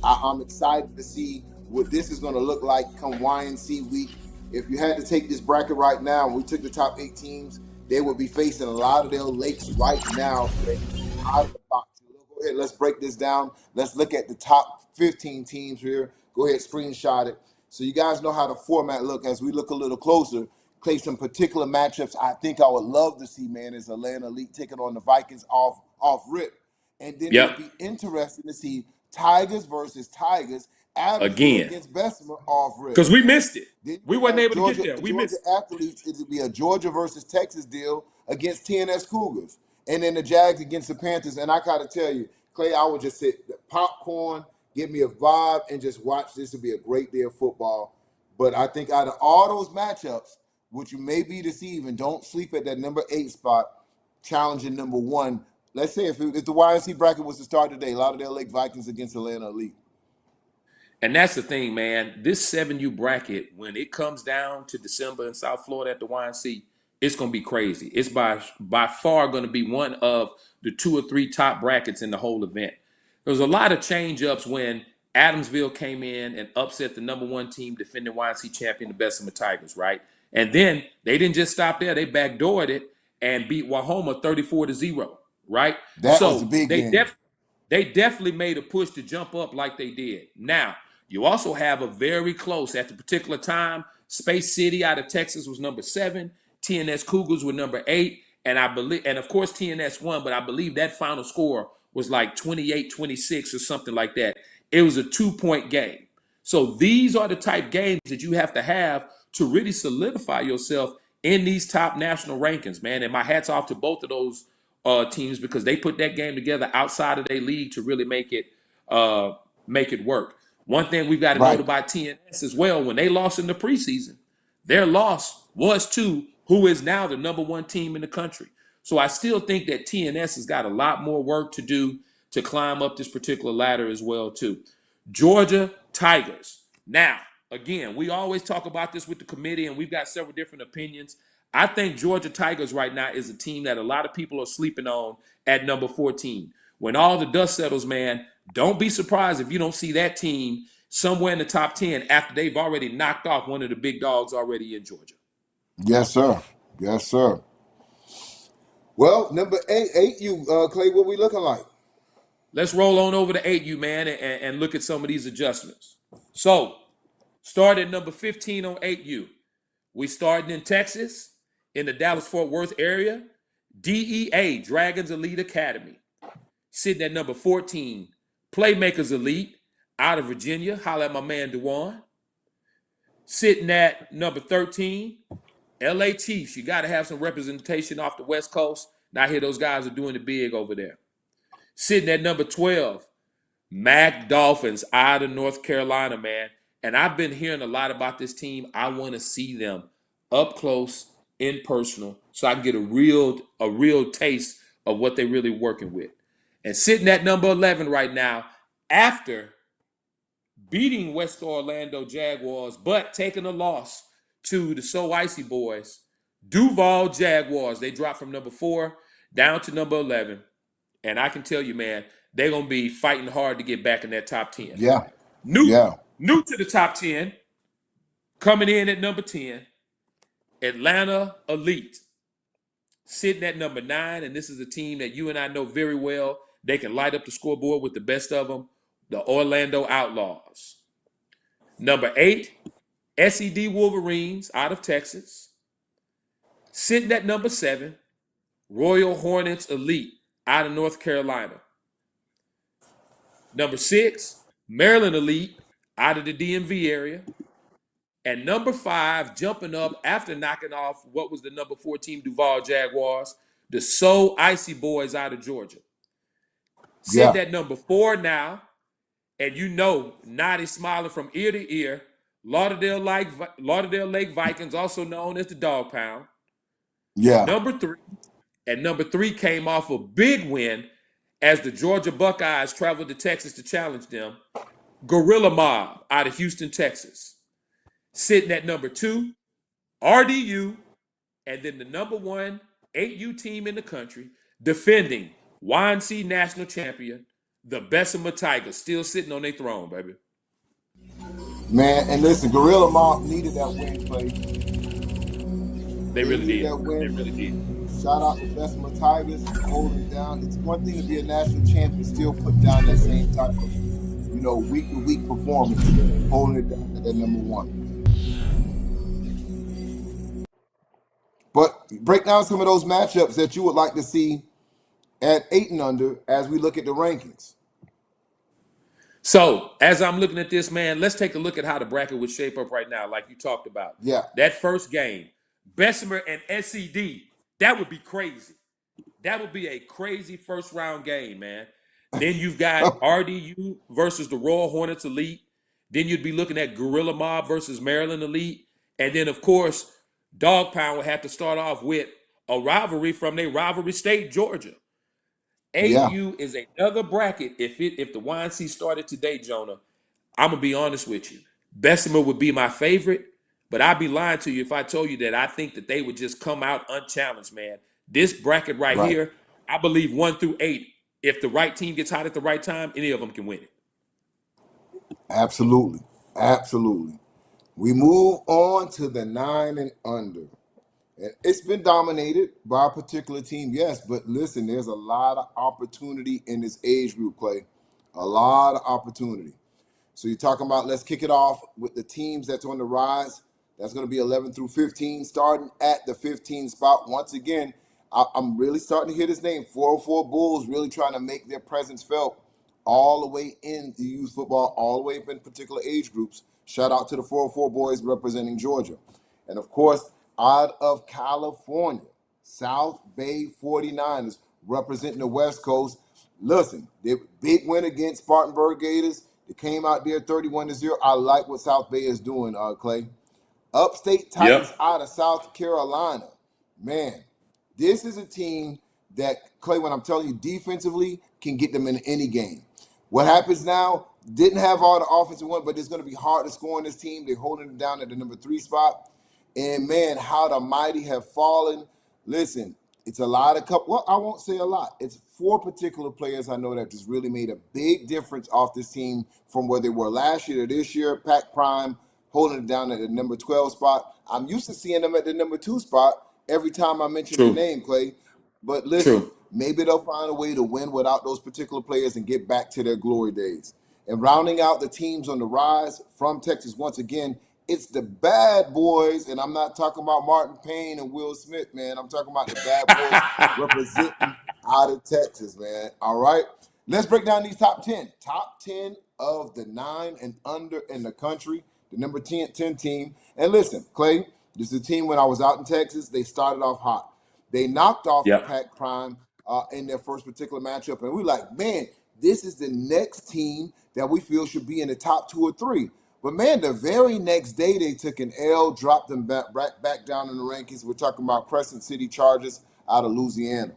I'm excited to see what this is going to look like come YNC week. If you had to take this bracket right now, and we took the top 8 teams, they would be facing a lot of their lakes right now. Out of the box. Go ahead, let's break this down. Let's look at the top 15 teams here. Go ahead, screenshot it. So you guys know how the format look as we look a little closer. Play some particular matchups I think I would love to see, man, is Atlanta Elite taking on the Vikings off rip. And then it would be interesting to see Tigers versus Tigers again against Bessemer off rip. Because we missed it. We wasn't able to get there. We Georgia missed it. athletes, it would be a Georgia versus Texas deal against TNS Cougars. And then the Jags against the Panthers. And I got to tell you, Clay, I would just sit popcorn, give me a vibe, and just watch. This would be a great day of football. But I think out of all those matchups, which you may be deceiving, don't sleep at that number 8 spot, challenging number 1. Let's say if the YNC bracket was to start today, Lauderdale Lake Vikings against Atlanta Elite. And that's the thing, man. This 7U bracket, when it comes down to December in South Florida at the YNC, it's going to be crazy. It's by far going to be one of the 2 or 3 top brackets in the whole event. There was a lot of change-ups when Adamsville came in and upset the number 1 team, defending YNC champion, the Bessemer Tigers, right? And then they didn't just stop there. They backdoored it and beat Wahoma 34-0, right? That was a big game. They definitely made a push to jump up like they did. Now, you also have a very close, at the particular time, Space City out of Texas was number 7. TNS Cougars were number 8. And of course, TNS won, but I believe that final score was like 28-26 or something like that. It was a 2-point game. So these are the type games that you have to really solidify yourself in these top national rankings, man. And my hat's off to both of those teams because they put that game together outside of their league to really make it work. One thing we've got to note about TNS as well, when they lost in the preseason, their loss was to who is now the number 1 team in the country. So I still think that TNS has got a lot more work to do to climb up this particular ladder as well, too. Georgia Tigers. Now, again, we always talk about this with the committee, and we've got several different opinions. I think Georgia Tigers right now is a team that a lot of people are sleeping on at number 14. When all the dust settles, man, don't be surprised if you don't see that team somewhere in the top 10 after they've already knocked off one of the big dogs already in Georgia. Yes, sir. Yes, sir. Well, number 8, Clay, what we looking like? Let's roll on over to 8U, man, and look at some of these adjustments. So, start at number 15 on 8U. We starting in Texas, in the Dallas-Fort Worth area. DEA, Dragons Elite Academy. Sitting at number 14, Playmakers Elite, out of Virginia. Holla at my man, Dewan. Sitting at number 13, LA Chiefs. You got to have some representation off the West Coast. Now I hear those guys are doing the big over there. Sitting at number 12, Mac Dolphins out of North Carolina, man. And I've been hearing a lot about this team. I want to see them up close, in personal, so I can get a real taste of what they're really working with. And sitting at number 11 right now, after beating West Orlando Jaguars, but taking a loss to the So Icy Boys, Duval Jaguars. They dropped from number 4 down to number 11. And I can tell you, man, they're going to be fighting hard to get back in that top 10. Yeah. New Yeah. to the top 10, coming in at number 10, Atlanta Elite. Sitting at number 9, and this is a team that you and I know very well. They can light up the scoreboard with the best of them, the Orlando Outlaws. Number 8, SED Wolverines out of Texas. Sitting at number 7, Royal Hornets Elite out of North Carolina. Number 6, Maryland Elite out of the DMV area. And number 5, jumping up after knocking off what was the number 4 team, Duval Jaguars, the So Icy Boys out of Georgia. Sitting at number 4 now, and you know, Noddy smiling from ear to ear, Lauderdale Lake Vikings, also known as the Dog Pound. Yeah. Number 3. And number 3 came off a big win as the Georgia Buckeyes traveled to Texas to challenge them. Gorilla Mob out of Houston, Texas. Sitting at number 2, RDU, and then the number 1 8U team in the country, defending YNC national champion, the Bessemer Tigers, still sitting on their throne, baby. Man, and listen, Gorilla Mob needed that win, Clay. They really did. That win. They really did. Shout out to Bessemer Tigers holding down. It's one thing to be a national champion, still put down that same type of, week to week performance, holding it down to that number 1. But break down some of those matchups that you would like to see at 8 and under as we look at the rankings. So, as I'm looking at this, man, let's take a look at how the bracket would shape up right now, like you talked about. Yeah. That first game, Bessemer and SED, that would be crazy. That would be a crazy first round game, man. Then you've got RDU versus the Royal Hornets Elite. Then you'd be looking at Gorilla Mob versus Maryland Elite. And then, of course, Dog Pound would have to start off with a rivalry from their rivalry state, Georgia. AU is another bracket. If the YNC started today, Jonah, I'm going to be honest with you. Bessemer would be my favorite, but I'd be lying to you if I told you that I think that they would just come out unchallenged, man. This bracket right here, I believe 1 through 8, if the right team gets hot at the right time, any of them can win it. Absolutely. Absolutely. We move on to the 9 and under. And it's been dominated by a particular team, yes, but listen, there's a lot of opportunity in this age group, Clay. A lot of opportunity. So you're talking about, let's kick it off with the teams that's on the rise. That's going to be 11 through 15, starting at the 15 spot. Once again, I'm really starting to hear this name, 404 Bulls, really trying to make their presence felt all the way into youth football, all the way up in particular age groups. Shout out to the 404 boys representing Georgia. And, of course, out of California, South Bay 49ers representing the West Coast. Listen, they big win against Spartanburg Gators. They came out there 31-0. I like what South Bay is doing, Clay. Upstate Titans out of South Carolina. Man, this is a team that, Clay, when I'm telling you, defensively can get them in any game. What happens now, didn't have all the offensive one, but it's going to be hard to score on this team. They're holding it down at the number 3 spot. And, man, how the mighty have fallen. Listen, it's a lot of well, I won't say a lot. It's 4 particular players I know that just really made a big difference off this team from where they were last year to this year. Pac Prime holding it down at the number 12 spot. I'm used to seeing them at the number 2 spot every time I mention the name, Clay. But listen, maybe they'll find a way to win without those particular players and get back to their glory days. And rounding out the teams on the rise from Texas, once again, it's the bad boys. And I'm not talking about Martin Payne and Will Smith, man. I'm talking about the bad boys representing out of Texas, man. All right. Let's break down these top 10. Top 10 of the 9 and under in the country, the number 10 team. And listen, Clay, this is a team when I was out in Texas, they started off hot. They knocked off the Yep. Pac Prime in their first particular matchup. And we're like, man, this is the next team that we feel should be in the top 2 or 3. But, man, the very next day they took an L, dropped them back down in the rankings. We're talking about Crescent City Chargers out of Louisiana.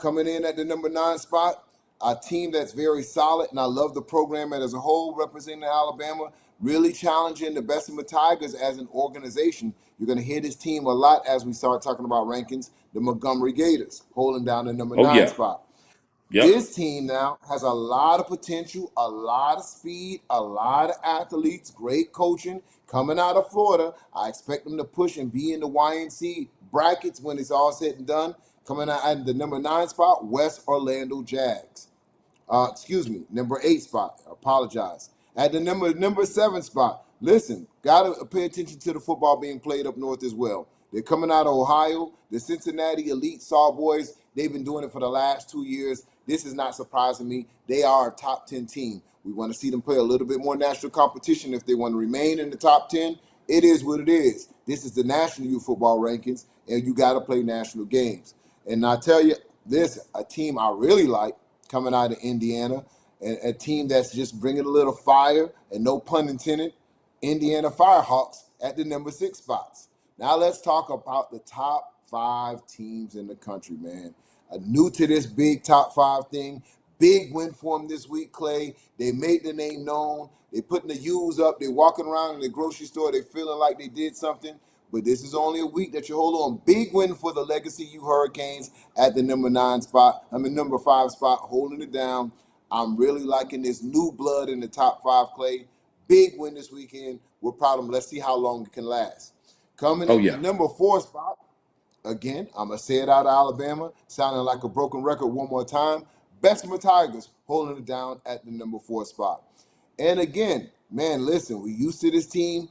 Coming in at the number 9 spot, a team that's very solid, and I love the program as a whole, representing Alabama, really challenging the Bessemer Tigers as an organization. You're going to hear this team a lot as we start talking about rankings. The Montgomery Gators holding down the number 9 spot. Yep. This team now has a lot of potential, a lot of speed, a lot of athletes, great coaching coming out of Florida. I expect them to push and be in the YNC brackets when it's all said and done. Coming out at the number 9 spot, West Orlando Jags. Number 8 spot. I apologize. At the number 7 spot, listen, gotta pay attention to the football being played up north as well. They're coming out of Ohio. The Cincinnati Elite Sawboys, they've been doing it for the last 2 years. This is not surprising me. They are a top 10 team. We want to see them play a little bit more national competition if they want to remain in the top 10. It is what it is. This is the National Youth Football Rankings, and you got to play national games. And I tell you, this a team I really like coming out of Indiana, and a team that's just bringing a little fire, and no pun intended, Indiana Firehawks at the number 6 spots. Now let's talk about the top 5 teams in the country, man. New to this big top 5 thing. Big win for them this week, Clay. They made the name known. They putting the U's up. They walking around in the grocery store. They feeling like they did something. But this is only a week that you hold on. Big win for the Legacy U Hurricanes at the number 5 spot, holding it down. I'm really liking this new blood in the top 5, Clay. Big win this weekend. We're proud of them. Let's see how long it can last. Coming in the number 4 spot, again, I'm going to say it out of Alabama, sounding like a broken record one more time. Bessemer Tigers holding it down at the number 4 spot. And again, man, listen, we used to this team.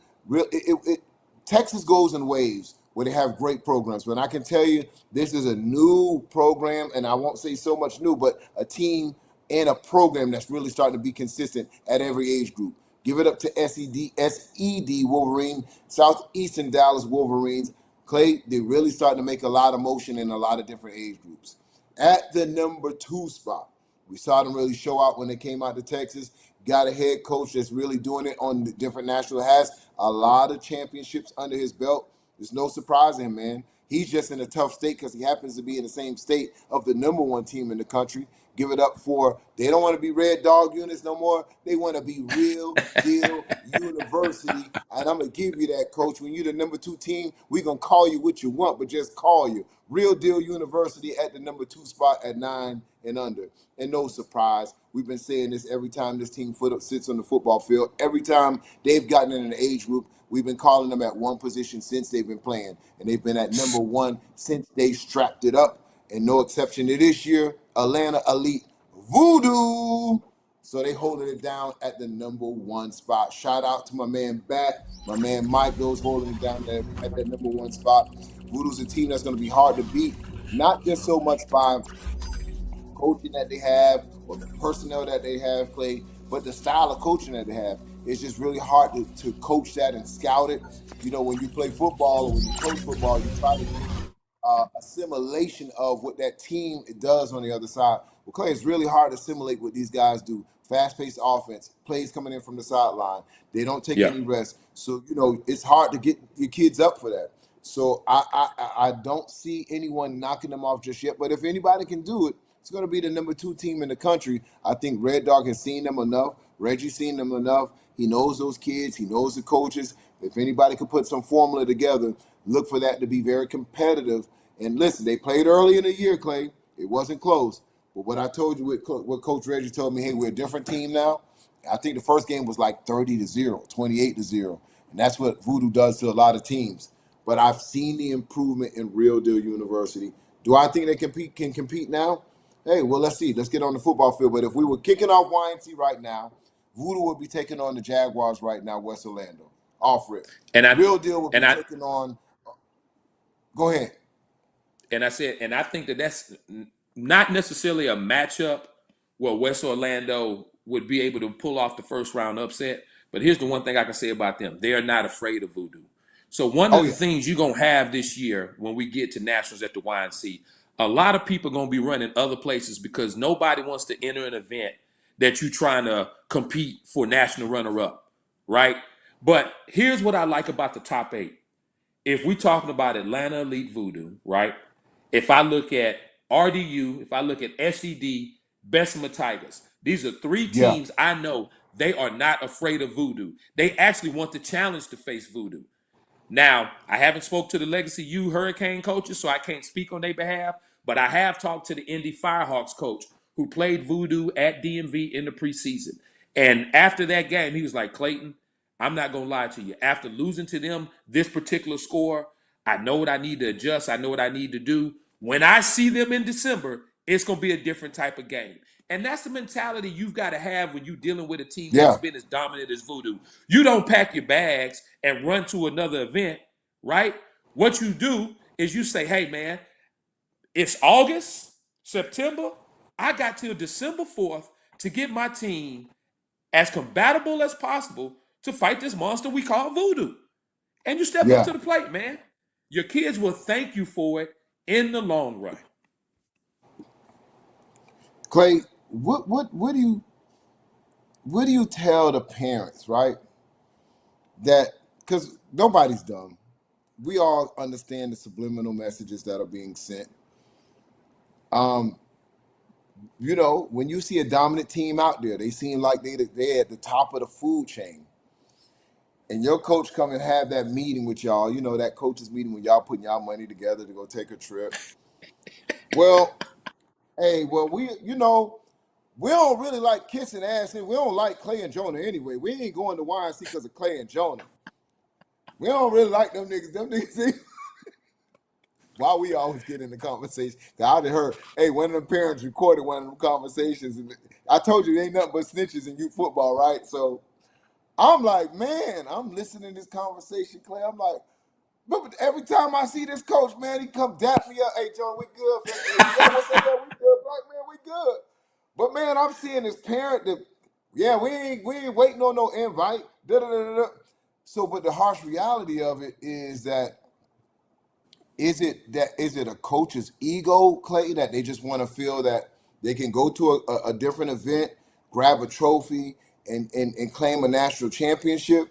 Texas goes in waves where they have great programs. But I can tell you, this is a new program, and I won't say so much new, but a team and a program that's really starting to be consistent at every age group. Give it up to SED Wolverine, Southeastern Dallas Wolverines. Clay, they're really starting to make a lot of motion in a lot of different age groups. At the number 2 spot, we saw them really show out when they came out to Texas. Got a head coach that's really doing it on the different national, has a lot of championships under his belt. There's no surprise in him, man. He's just in a tough state because he happens to be in the same state of the number 1 team in the country. Give it up for, they don't want to be Red Dog units no more. They want to be Real Deal University. And I'm going to give you that, coach. When you're the number 2 team, we're going to call you what you want, but just call you. Real Deal University at the number 2 spot at 9 and under. And no surprise, we've been saying this every time this team sits on the football field. Every time they've gotten in an age group, we've been calling them at one position since they've been playing. And they've been at number 1 since they strapped it up. And no exception to this year, Atlanta Elite Voodoo. So they holding it down at the number 1 spot. Shout out to my man Bat, my man Mike, those holding it down there at that number 1 spot. Voodoo's a team that's going to be hard to beat, not just so much by coaching that they have or the personnel that they have played, but the style of coaching that they have. It's just really hard to coach that and scout it. You know, when you play football or when you coach football, you try to assimilation of what that team does on the other side. Well, Clay, it's really hard to assimilate what these guys do. Fast-paced offense, plays coming in from the sideline. They don't take any rest. So, you know, it's hard to get your kids up for that. So I don't see anyone knocking them off just yet. But if anybody can do it, it's going to be the number 2 team in the country. I think Red Dog has seen them enough. Reggie's seen them enough. He knows those kids. He knows the coaches. If anybody could put some formula together, look for that to be very competitive. And listen, they played early in the year, Clay. It wasn't close. But what I told you, what Coach Reggie told me, hey, we're a different team now. I think the first game was like 30-0, 28-0. And that's what Voodoo does to a lot of teams. But I've seen the improvement in Real Deal University. Do I think they can compete now? Hey, well, let's see. Let's get on the football field. But if we were kicking off YNC right now, Voodoo would be taking on the Jaguars right now, West Orlando. Off rip. And I Real deal would be and I taking on. Go ahead. and I said, and I think that that's not necessarily a matchup where West Orlando would be able to pull off the first round upset. But here's the one thing I can say about them: they are not afraid of voodoo. So one Oh of the yeah, things you're gonna have this year when we get to nationals at the YNC, a lot of people are gonna be running other places because nobody wants to enter an event that you're trying to compete for national runner-up, right? But here's what I like about the top eight. If we're talking about Atlanta Elite Voodoo, right? If I look at RDU, if I look at SED, Bessemer Tigers, these are three yeah, teams I know they are not afraid of Voodoo. They actually want the challenge to face Voodoo. Now, I haven't spoke to the Legacy U Hurricane coaches, so I can't speak on their behalf, but I have talked to the Indy Firehawks coach who played Voodoo at DMV in the preseason. And after that game, he was like, Clayton, I'm not going to lie to you. After losing to them this particular score, I know what I need to adjust. I know what I need to do. When I see them in December, it's going to be a different type of game. And that's the mentality you've got to have when you're dealing with a team that has yeah, been as dominant as Voodoo. You don't pack your bags and run to another event, right? What you do is you say, hey, man, it's August, September. I got till December 4th to get my team as compatible as possible to fight this monster we call Voodoo. And you step up yeah. to the plate, man. Your kids will thank you for it in the long run. Clay, what do you tell the parents, right? That because nobody's dumb. We all understand the subliminal messages that are being sent. Um, when you see a dominant team out there, they seem like they at the top of the food chain. And your coach come and have that meeting with y'all, that coaches meeting when y'all putting y'all money together to go take a trip. Well, hey, well, we don't really like kissing ass and we don't like Clay and Jonah anyway. We ain't going to YNC because of Clay and Jonah. We don't really like them niggas. Them niggas. Why we always get in the conversation? I done heard, hey, one of them parents recorded one of them conversations, and I told you they ain't nothing but snitches in youth football, right? So I'm like, man, I'm listening to this conversation, Clay. I'm like, but every time I see this coach, man, he come dap me up. Hey, John, we good? Yeah, what's up? Yeah, we good. Like, man, we good. But man, I'm seeing this parent that, yeah, we ain't waiting on no invite. Da, da, da, da. So, but the harsh reality of it is that is it a coach's ego, Clay, that they just want to feel that they can go to a different event, grab a trophy, and claim a national championship?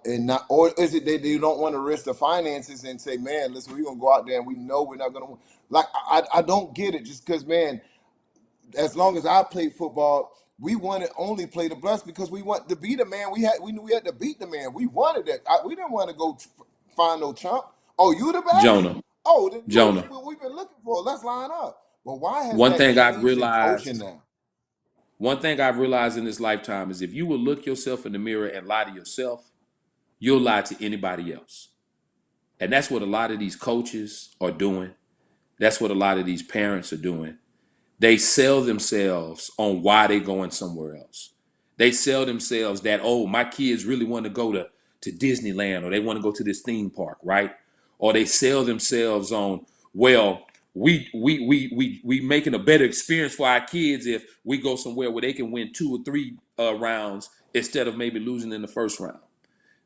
And not, or is it they don't want to risk the finances and say, man, listen, we're gonna go out there and we know we're not gonna win. Like I don't get it, just because, man, as long as I played football, we wanted only play the blessed because we want to be the man. We knew we had to beat the man. We wanted that. We didn't want to go find no chump. Oh, you the best? Jonah, Oh, then Jonah. what we've been looking for. Let's line up. But why has One that thing I've changed in coaching realized, now? one thing I've realized in this lifetime is if you will look yourself in the mirror and lie to yourself, you'll lie to anybody else. And that's what a lot of these coaches are doing. That's what a lot of these parents are doing. They sell themselves on why they're going somewhere else. They sell themselves that, oh, my kids really want to go to Disneyland or they want to go to this theme park, right? Or they sell themselves on, well, we making a better experience for our kids if we go somewhere where they can win 2 or 3 rounds instead of maybe losing in the first round.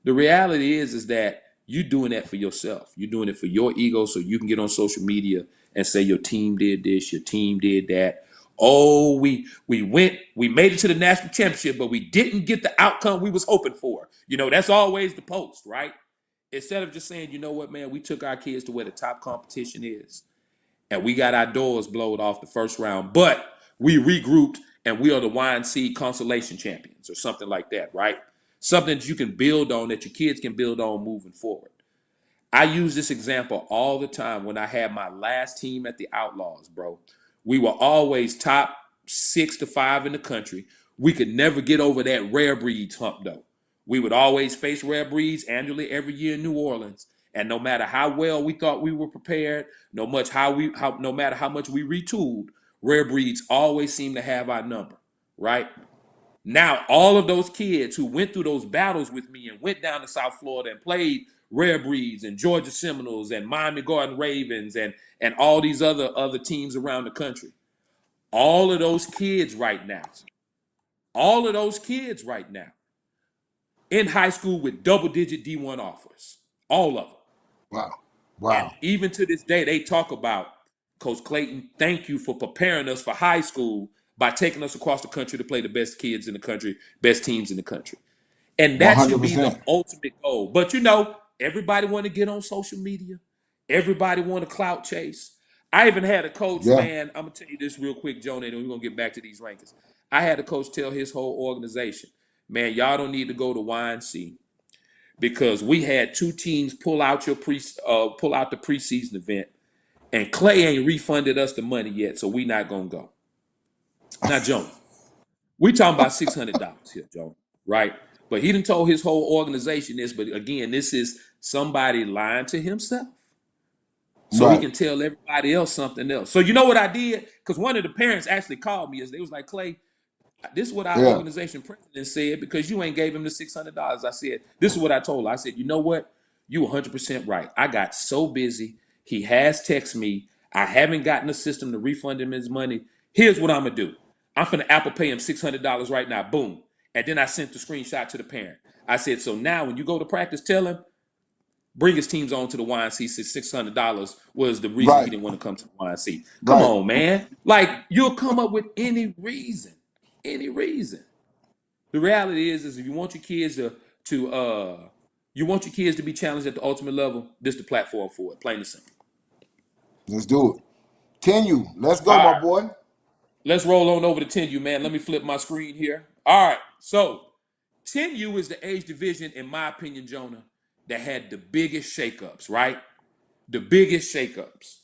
The reality is that you're doing that for yourself. You're doing it for your ego so you can get on social media and say your team did this, your team did that. Oh, we made it to the national championship, but we didn't get the outcome we was hoping for. That's always the post, right? Instead of just saying, you know what, man, we took our kids to where the top competition is and we got our doors blowed off the first round, but we regrouped and we are the YNC consolation champions or something like that, right? Something that you can build on, that your kids can build on moving forward. I use this example all the time when I had my last team at the Outlaws, bro. We were always top 6 to 5 in the country. We could never get over that rare breeds hump, though. We would always face rare breeds annually every year in New Orleans. And no matter how well we thought we were prepared, no matter how much we retooled, Rare Breeds always seemed to have our number, right? Now, all of those kids who went through those battles with me and went down to South Florida and played Rare Breeds and Georgia Seminoles and Miami Garden Ravens and all these other teams around the country, all of those kids right now, all of those kids right now in high school with double-digit D1 offers, all of them. Wow. And Wow. even to this day, they talk about, Coach Clayton, thank you for preparing us for high school by taking us across the country to play the best kids in the country, best teams in the country. And that should be the 100%. ultimate goal. But you know, everybody want to get on social media. Everybody want to clout chase. I even had a coach, Yeah. man, I'm going to tell you this real quick, Jonah, and we're going to get back to these rankings. I had a coach tell his whole organization, man, y'all don't need to go to YNC because we had two teams pull out the preseason event, and Clay ain't refunded us the money yet, so we not gonna go. Now, Jonah, we talking about $600 here, Jonah, right? But he done told his whole organization this. But again, this is somebody lying to himself, so he Right. can tell everybody else something else. So you know what I did? Because one of the parents actually called me. They was like, Clay, this is what our Yeah. organization president said because you ain't gave him the $600. I said, this is what I told her. I said, you know what? You 100% right. I got so busy. He has texted me. I haven't gotten a system to refund him his money. Here's what I'm going to do. I'm going to Apple Pay him $600 right now. Boom. And then I sent the screenshot to the parent. I said, so now when you go to practice, tell him, bring his teams on to the YNC. $600 was the reason he Right. didn't want to come to the YNC. Come Right. on, man. Like, you'll come up with any reason. Any reason. The reality is if you want your kids to be challenged at the ultimate level, this is the platform for it. Plain and simple. Let's do it. Tenue. Let's go, All my right. boy. Let's roll on over to 10U, man. Let me flip my screen here. All right. So 10U is the age division, in my opinion, Jonah, that had the biggest shakeups, right? The biggest shakeups.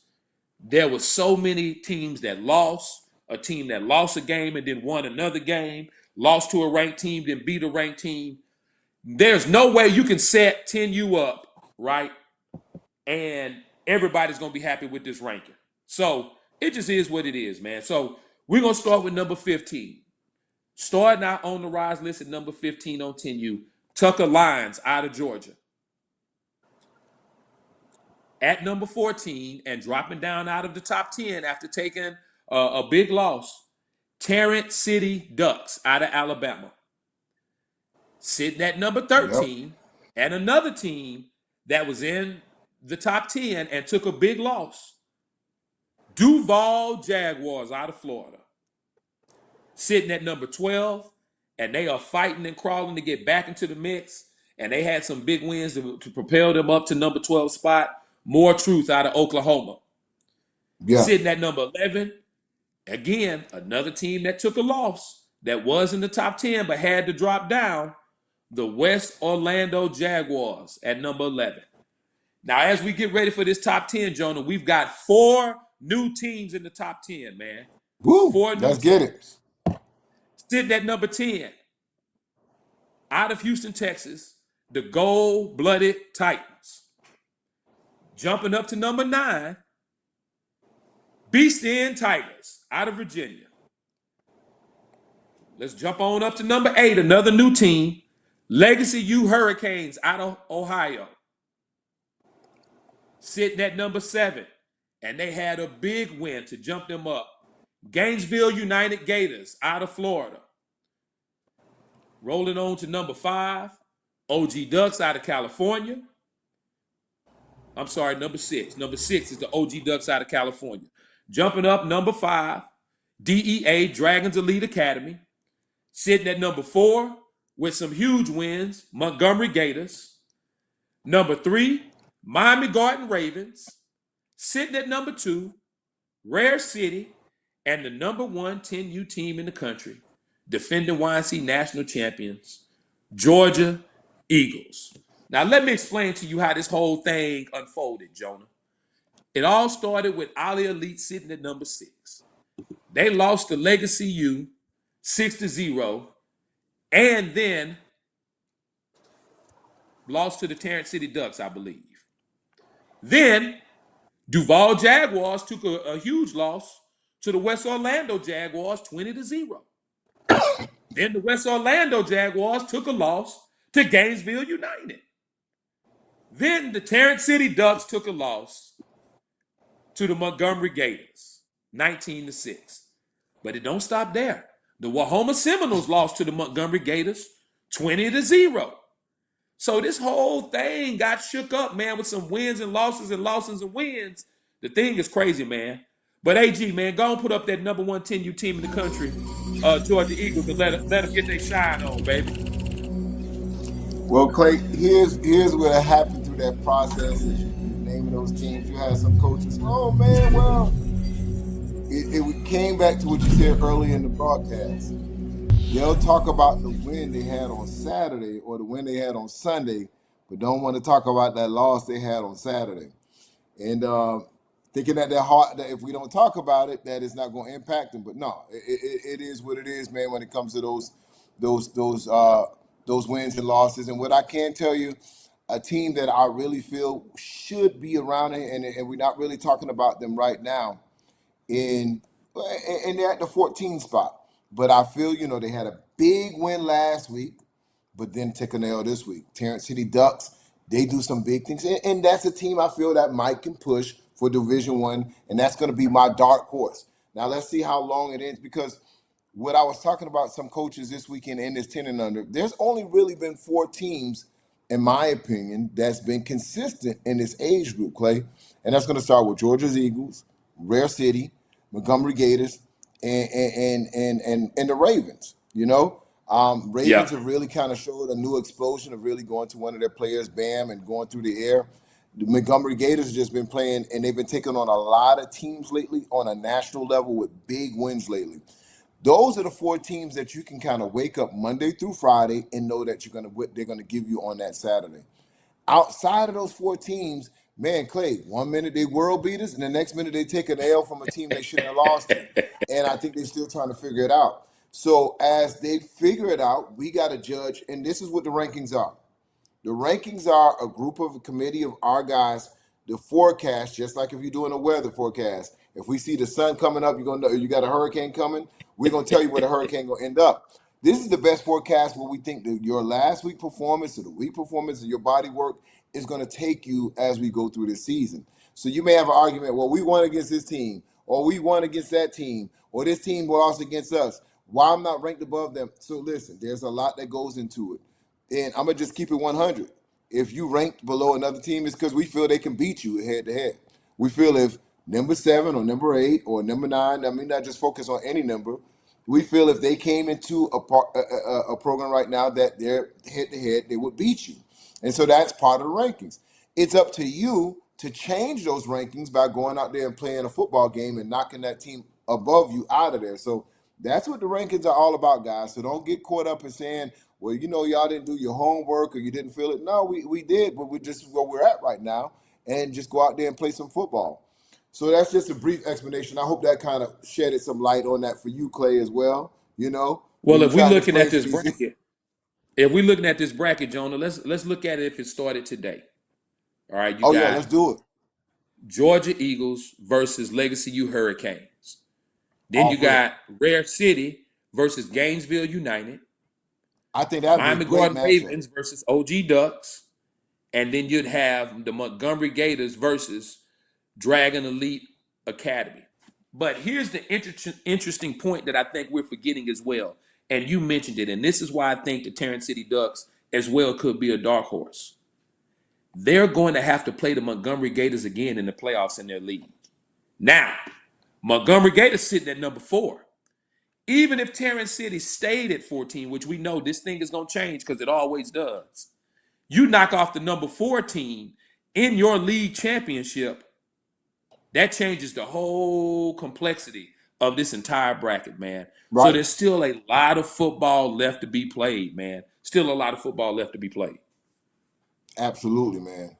There were so many teams that lost, a team that lost a game and then won another game, lost to a ranked team, then beat a ranked team. There's no way you can set 10U up, right? And everybody's going to be happy with this ranking. So it just is what it is, man. So we're going to start with number 15. Starting out on the rise list at number 15 on 10U, Tucker Lyons out of Georgia. At number 14 and dropping down out of the top 10 after taking a big loss, Tarrant City Ducks out of Alabama. Sitting at number Yep. 13, and another team that was in the top 10 and took a big loss, Duval Jaguars out of Florida. Sitting at number 12, and they are fighting and crawling to get back into the mix, and they had some big wins to propel them up to number 12 spot. More Truth out of Oklahoma. Yeah. Sitting at number 11, again, another team that took a loss that was in the top 10 but had to drop down, the West Orlando Jaguars at number 11. Now, as we get ready for this top 10, Jonah, we've got 4 new teams in the top 10, man. Woo. 4 new Let's get it. teams. Sitting at number 10, out of Houston, Texas, the Gold-Blooded Titans. Jumping up to number 9, Beast End Tigers out of Virginia. Let's jump on up to number 8, another new team, Legacy U Hurricanes out of Ohio. Sitting at number 7, and they had a big win to jump them up, Gainesville United Gators out of Florida. Rolling on to number 5, OG Ducks out of California. I'm sorry, number 6. Number 6 is the OG Ducks out of California. Jumping up, number 5, DEA Dragons Elite Academy. Sitting at number 4 with some huge wins, Montgomery Gators. Number 3, Miami Garden Ravens. Sitting at number 2, Rare City, and the number 1 10U team in the country, defending YNC national champions, Georgia Eagles. Now, let me explain to you how this whole thing unfolded, Jonah. It all started with Ali Elite sitting at number 6. They lost to Legacy U 6-0, and then lost to the Tarrant City Ducks, I believe. Then Duval Jaguars took a huge loss to the West Orlando Jaguars, 20-0. Then the West Orlando Jaguars took a loss to Gainesville United. Then the Tarrant City Ducks took a loss to the Montgomery Gators, 19-6. But it don't stop there. The Wahoma Seminoles lost to the Montgomery Gators, 20-0. So this whole thing got shook up, man, with some wins and losses and losses and wins. The thing is crazy, man. But AG, man, go and put up that number one 10U team in the country, Georgia Eagles, and let them get their shine on, baby. Well, Clay, here's what happened through that process. As you naming those teams, you had some coaches. Oh man, well, it came back to what you said earlier in the broadcast. They'll talk about the win they had on Saturday or the win they had on Sunday, but don't want to talk about that loss they had on Saturday. And thinking that that if we don't talk about it, that it's not going to impact them. But no, it is what it is, man. When it comes to those wins and losses, and what I can tell you, a team that I really feel should be around it, and we're not really talking about them right now, in and they're at the 14 spot. But I feel they had a big win last week, but then take a nail this week. Tarrant City Ducks, they do some big things, and that's a team I feel that Mike can push for Division One, and that's going to be my dark horse. Now let's see how long it ends, because what I was talking about, some coaches this weekend in this 10 and under, there's only really been 4 teams, in my opinion, that's been consistent in this age group, Clay, and that's going to start with Georgia's Eagles, Rare City, Montgomery Gators, and the Ravens. Ravens have really kind of showed a new explosion of really going to one of their players, Bam, and going through the air. The Montgomery Gators have just been playing, and they've been taking on a lot of teams lately on a national level with big wins lately. Those are the 4 teams that you can kind of wake up Monday through Friday and know that they're gonna give you on that Saturday. Outside of those 4 teams, man, Clay, one minute they world beaters, and the next minute they take an L from a team they shouldn't have lost to. And I think they're still trying to figure it out. So as they figure it out, we got to judge, and this is what the rankings are. The rankings are a committee of our guys, the forecast, just like if you're doing a weather forecast. If we see the sun coming up, you're gonna know you got a hurricane coming. We're gonna tell you where the hurricane gonna end up. This is the best forecast where we think that your last week performance or the week performance of your body work is gonna take you as we go through this season. So you may have an argument, well, we won against this team, or we won against that team, or this team lost against us. Why I'm not ranked above them? So listen, there's a lot that goes into it. And I'm going to just keep it 100. If you ranked below another team, it's because we feel they can beat you head to head. We feel if number 7 or number 8 or number 9, I mean, not just focus on any number. We feel if they came into a program right now that they're head to head, they would beat you. And so that's part of the rankings. It's up to you to change those rankings by going out there and playing a football game and knocking that team above you out of there. So that's what the rankings are all about, guys. So don't get caught up in saying, well, y'all didn't do your homework or you didn't feel it. No, we did, but we're just where we're at right now, and just go out there and play some football. So that's just a brief explanation. I hope that kind of shedded some light on that for you, Clay, as well. Well, if we're looking at this bracket, Jonah, let's look at it if it started today. All right, you got let's do it. Georgia Eagles versus Legacy U Hurricanes. Then you got Rare City versus Gainesville United. I think that would Miami be a great Gordon matchup. Ravens versus OG Ducks. And then you'd have the Montgomery Gators versus Dragon Elite Academy. But here's the interesting point that I think we're forgetting as well. And you mentioned it. And this is why I think the Tarrant City Ducks as well could be a dark horse. They're going to have to play the Montgomery Gators again in the playoffs in their league. Now, Montgomery Gators sitting at number 4. Even if Tarrant City stayed at 14, which we know this thing is going to change because it always does, you knock off the number 4 team in your league championship, that changes the whole complexity of this entire bracket, man. Right. So there's still a lot of football left to be played, man. Still a lot of football left to be played. Absolutely, man.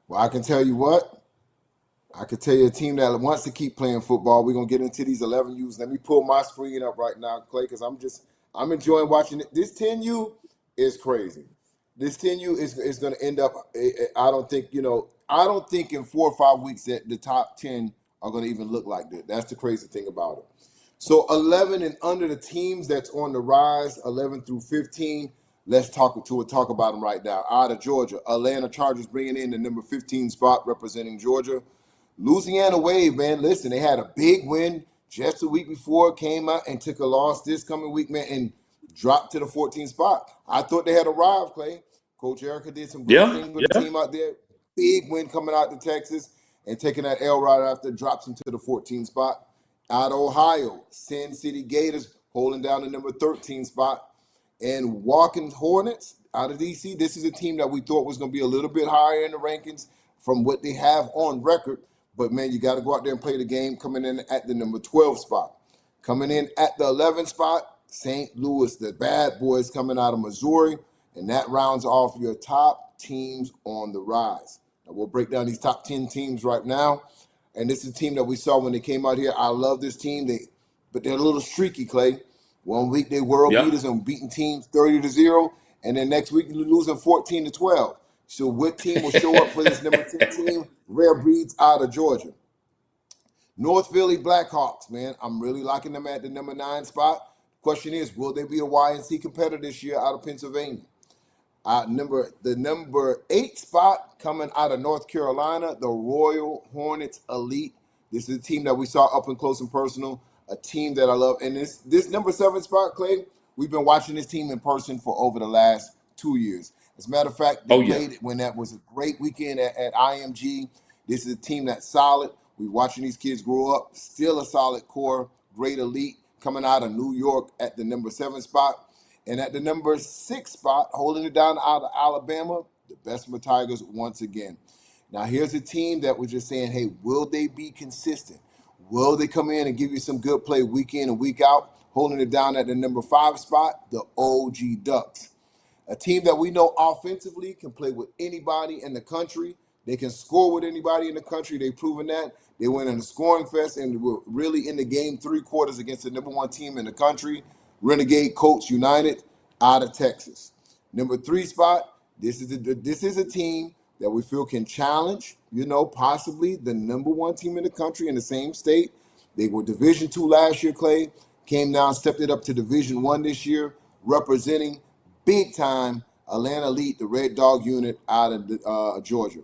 Well, I can tell you what. I could tell you a team that wants to keep playing football. We're going to get into these 11Us. Let me pull my screen up right now, Clay, because I'm enjoying watching it. This 10U is crazy. This 10U is going to end up, I don't think, I don't think in 4 or 5 weeks that the top 10 are going to even look like that. That's the crazy thing about it. So 11 and under the teams that's on the rise, 11 through 15. Let's talk about them right now. Out of Georgia, Atlanta Chargers bringing in the number 15 spot representing Georgia. Louisiana Wave, man, listen, they had a big win just a week before, came out and took a loss this coming week, man, and dropped to the 14th spot. I thought they had arrived, Clay. Coach Erica did some great Yeah, things with the yeah. team out there. Big win coming out to Texas and taking that L right after, drops them to the 14th spot. Out of Ohio, Sin City Gators holding down the number 13 spot. And Walking Hornets out of DC, this is a team that we thought was going to be a little bit higher in the rankings from what they have on record. But, man, you got to go out there and play the game, coming in at the number 12 spot. Coming in at the 11th spot, St. Louis, the bad boys coming out of Missouri. And that rounds off your top teams on the rise. Now, we'll break down these top 10 teams right now. And this is a team that we saw when they came out here. I love this team, but they're a little streaky, Clay. One week they world Yep. beaters and beating teams 30-0, and then next week you're losing 14-12. So what team will show up for this number 10 team? Rare Breeds out of Georgia. North Philly Blackhawks, man. I'm really liking them at the number 9 spot. Question is, will they be a YNC competitor this year out of Pennsylvania? The number 8 spot coming out of North Carolina, the Royal Hornets Elite. This is a team that we saw up and close and personal, a team that I love. And this number 7 spot, Clay, we've been watching this team in person for over the last 2 years. As a matter of fact, they Oh yeah. played it when that was a great weekend at IMG. This is a team that's solid. We're watching these kids grow up, still a solid core, great elite, coming out of New York at the number 7 spot. And at the number 6 spot, holding it down out of Alabama, the Bessemer Tigers once again. Now, here's a team that we're just saying, hey, will they be consistent? Will they come in and give you some good play week in and week out? Holding it down at the number 5 spot, the OG Ducks. A team that we know offensively can play with anybody in the country. They can score with anybody in the country. They've proven that. They went in the scoring fest and were really in the game 3 quarters against the number 1 team in the country. Renegade Colts United out of Texas. Number 3 spot, this is a team that we feel can challenge, possibly the number 1 team in the country in the same state. They were Division II last year, Clay. Came down, stepped it up to Division I this year, representing big time Atlanta Elite, the Red Dog unit out of Georgia.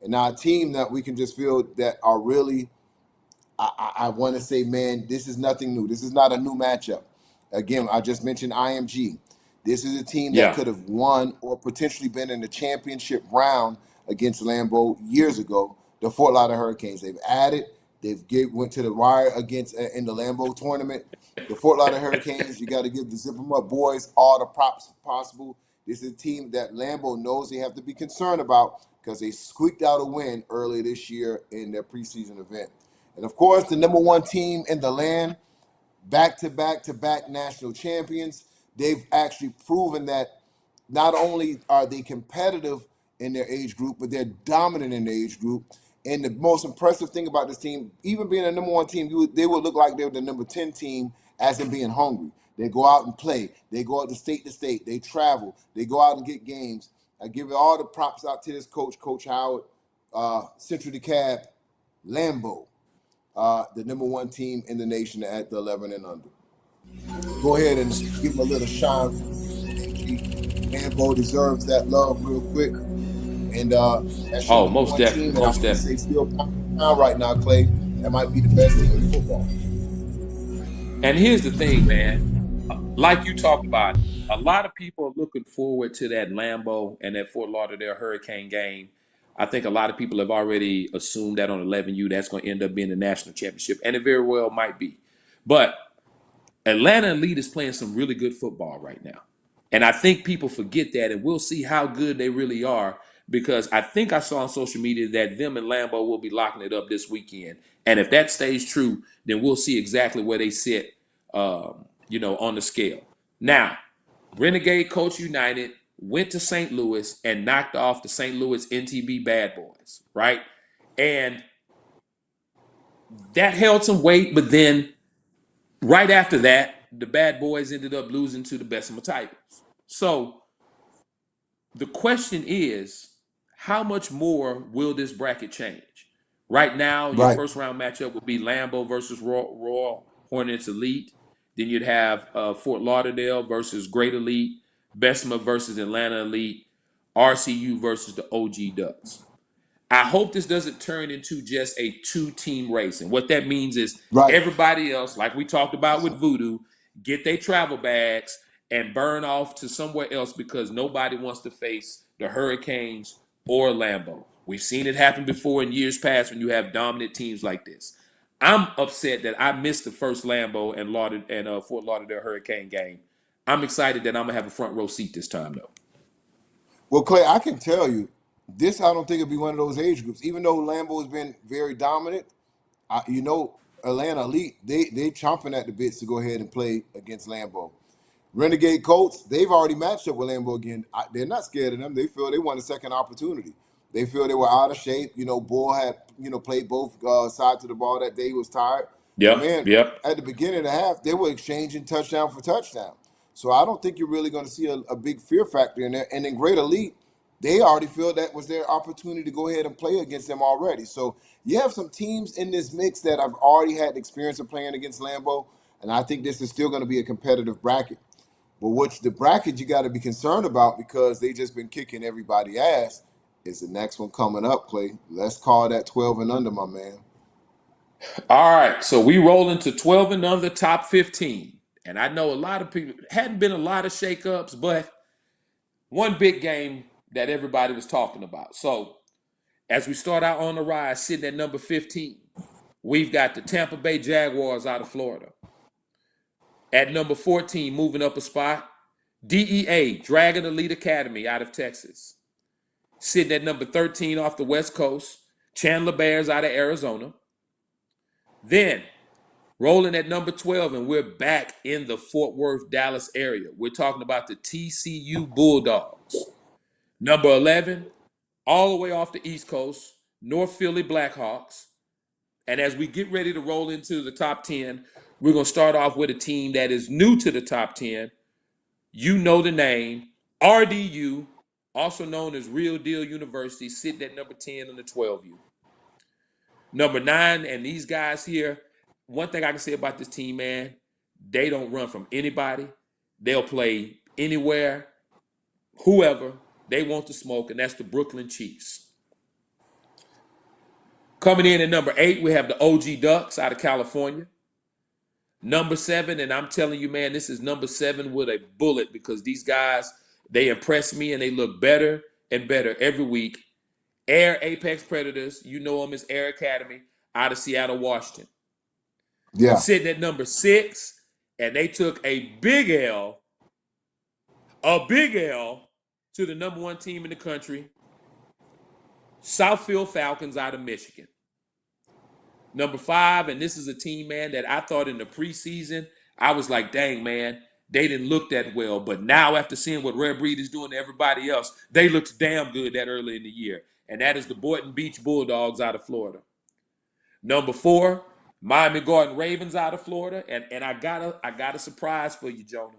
And now a team that we can just feel that are really, I want to say, man, this is nothing new. This is not a new matchup. Again, I just mentioned IMG. This is a team that Yeah. could have won or potentially been in the championship round against Lambeau years ago, the Fort Lauderdale Hurricanes. Went to the wire against in the Lambeau tournament. The Fort Lauderdale Hurricanes, you got to give the Zip 'em Up boys all the props possible. This is a team that Lambeau knows they have to be concerned about because they squeaked out a win earlier this year in their preseason event. And of course, the number 1 team in the land, back-to-back national champions. They've actually proven that not only are they competitive in their age group, but they're dominant in their age group. And the most impressive thing about this team, even being a number 1 team, they would look like they were the number 10 team as in being hungry. They go out and play. They go out to state. They travel. They go out and get games. I give all the props out to this coach, Coach Howard, Central DeKalb, Lambeau, the number 1 team in the nation at the 11 and under. Go ahead and give him a little shine. Lambeau deserves that love real quick. And that's your Oh, number most 1 definitely. team. And I Most would say definitely. still pound right now, Clay. That might be the best team in football. And here's the thing, man. Like you talked about, a lot of people are looking forward to that Lambeau and that Fort Lauderdale Hurricane game. I think a lot of people have already assumed that on 11U that's going to end up being the national championship, and it very well might be. But Atlanta Elite is playing some really good football right now. And I think people forget that, and we'll see how good they really are because I think I saw on social media that them and Lambeau will be locking it up this weekend. And if that stays true, then we'll see exactly where they sit, on the scale. Now, Renegade Coach United went to St. Louis and knocked off the St. Louis NTB Bad Boys, right? And that held some weight, but then right after that, the Bad Boys ended up losing to the Bessemer Tigers. So the question is, how much more will this bracket change? Right now, your Right. first round matchup would be Lambeau versus Royal Hornets Elite. Then you'd have Fort Lauderdale versus Great Elite, Bessemer versus Atlanta Elite, RCU versus the OG Ducks. I hope this doesn't turn into just a two-team race. And what that means is Right. everybody else, like we talked about with Voodoo, get their travel bags and burn off to somewhere else because nobody wants to face the Hurricanes or Lambeau. We've seen it happen before in years past when you have dominant teams like this. I'm upset that I missed the first Lambeau and Fort Lauderdale Hurricane game. I'm excited that I'm gonna have a front row seat this time, though. Well, Clay, I can tell you, this I don't think it'll be one of those age groups. Even though Lambeau has been very dominant, Atlanta Elite, they chomping at the bits to go ahead and play against Lambeau. Renegade Colts, they've already matched up with Lambeau again. They're not scared of them. They feel they want a second opportunity. They feel they were out of shape. Bull had, played both sides of the ball that day. He was tired. But, Yep, man, yep. at the beginning of the half, they were exchanging touchdown for touchdown. So I don't think you're really going to see a big fear factor in there. And in Great Elite, they already feel that was their opportunity to go ahead and play against them already. So you have some teams in this mix that have already had the experience of playing against Lambeau, and I think this is still going to be a competitive bracket. But what the bracket you got to be concerned about, because they just been kicking everybody ass, is the next one coming up, Clay. Let's call that 12 and under, my man. All right, so we roll into 12 and under top 15. And I know a lot of people, hadn't been a lot of shakeups, but one big game that everybody was talking about. So as we start out on the rise, sitting at number 15, we've got the Tampa Bay Jaguars out of Florida. At number 14, moving up a spot, DEA, Dragon Elite Academy out of Texas. Sitting at number 13 off the West Coast, Chandler Bears out of Arizona. Then rolling at number 12, and we're back in the Fort Worth, Dallas area. We're talking about the TCU Bulldogs. Number 11, all the way off the East Coast, North Philly Blackhawks. And as we get ready to roll into the top 10, we're going to start off with a team that is new to the top 10. You know the name, RDU, also known as Real Deal University, sitting at number 10 on the 12U. Number 9, and these guys here, one thing I can say about this team, man, they don't run from anybody. They'll play anywhere, whoever. They want to smoke, and that's the Brooklyn Chiefs. Coming in at number 8, we have the OG Ducks out of California. Number 7, and I'm telling you, man, this is number 7 with a bullet because these guys, they impress me and they look better and better every week. Air Apex Predators, you know them as Air Academy out of Seattle, Washington. Yeah. Sitting at number 6, and they took a big L to the number 1 team in the country, Southfield Falcons out of Michigan. Number 5, and this is a team, man, that I thought in the preseason, I was like, dang, man, they didn't look that well. But now after seeing what Red Breed is doing to everybody else, they looked damn good that early in the year. And that is the Boynton Beach Bulldogs out of Florida. Number 4, Miami Garden Ravens out of Florida. And I got a surprise for you, Jonah.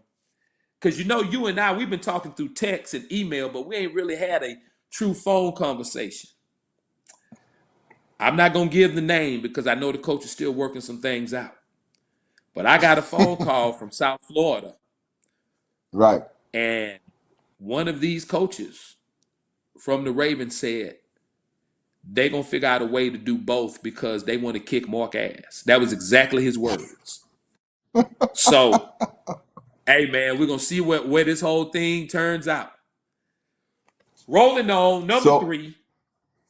Because you and I, we've been talking through text and email, but we ain't really had a true phone conversation. I'm not going to give the name because I know the coach is still working some things out. But I got a phone call from South Florida. Right. And one of these coaches from the Ravens said they're going to figure out a way to do both because they want to kick Mark ass. That was exactly his words. So, hey, man, we're going to see where this whole thing turns out. Rolling on number 3.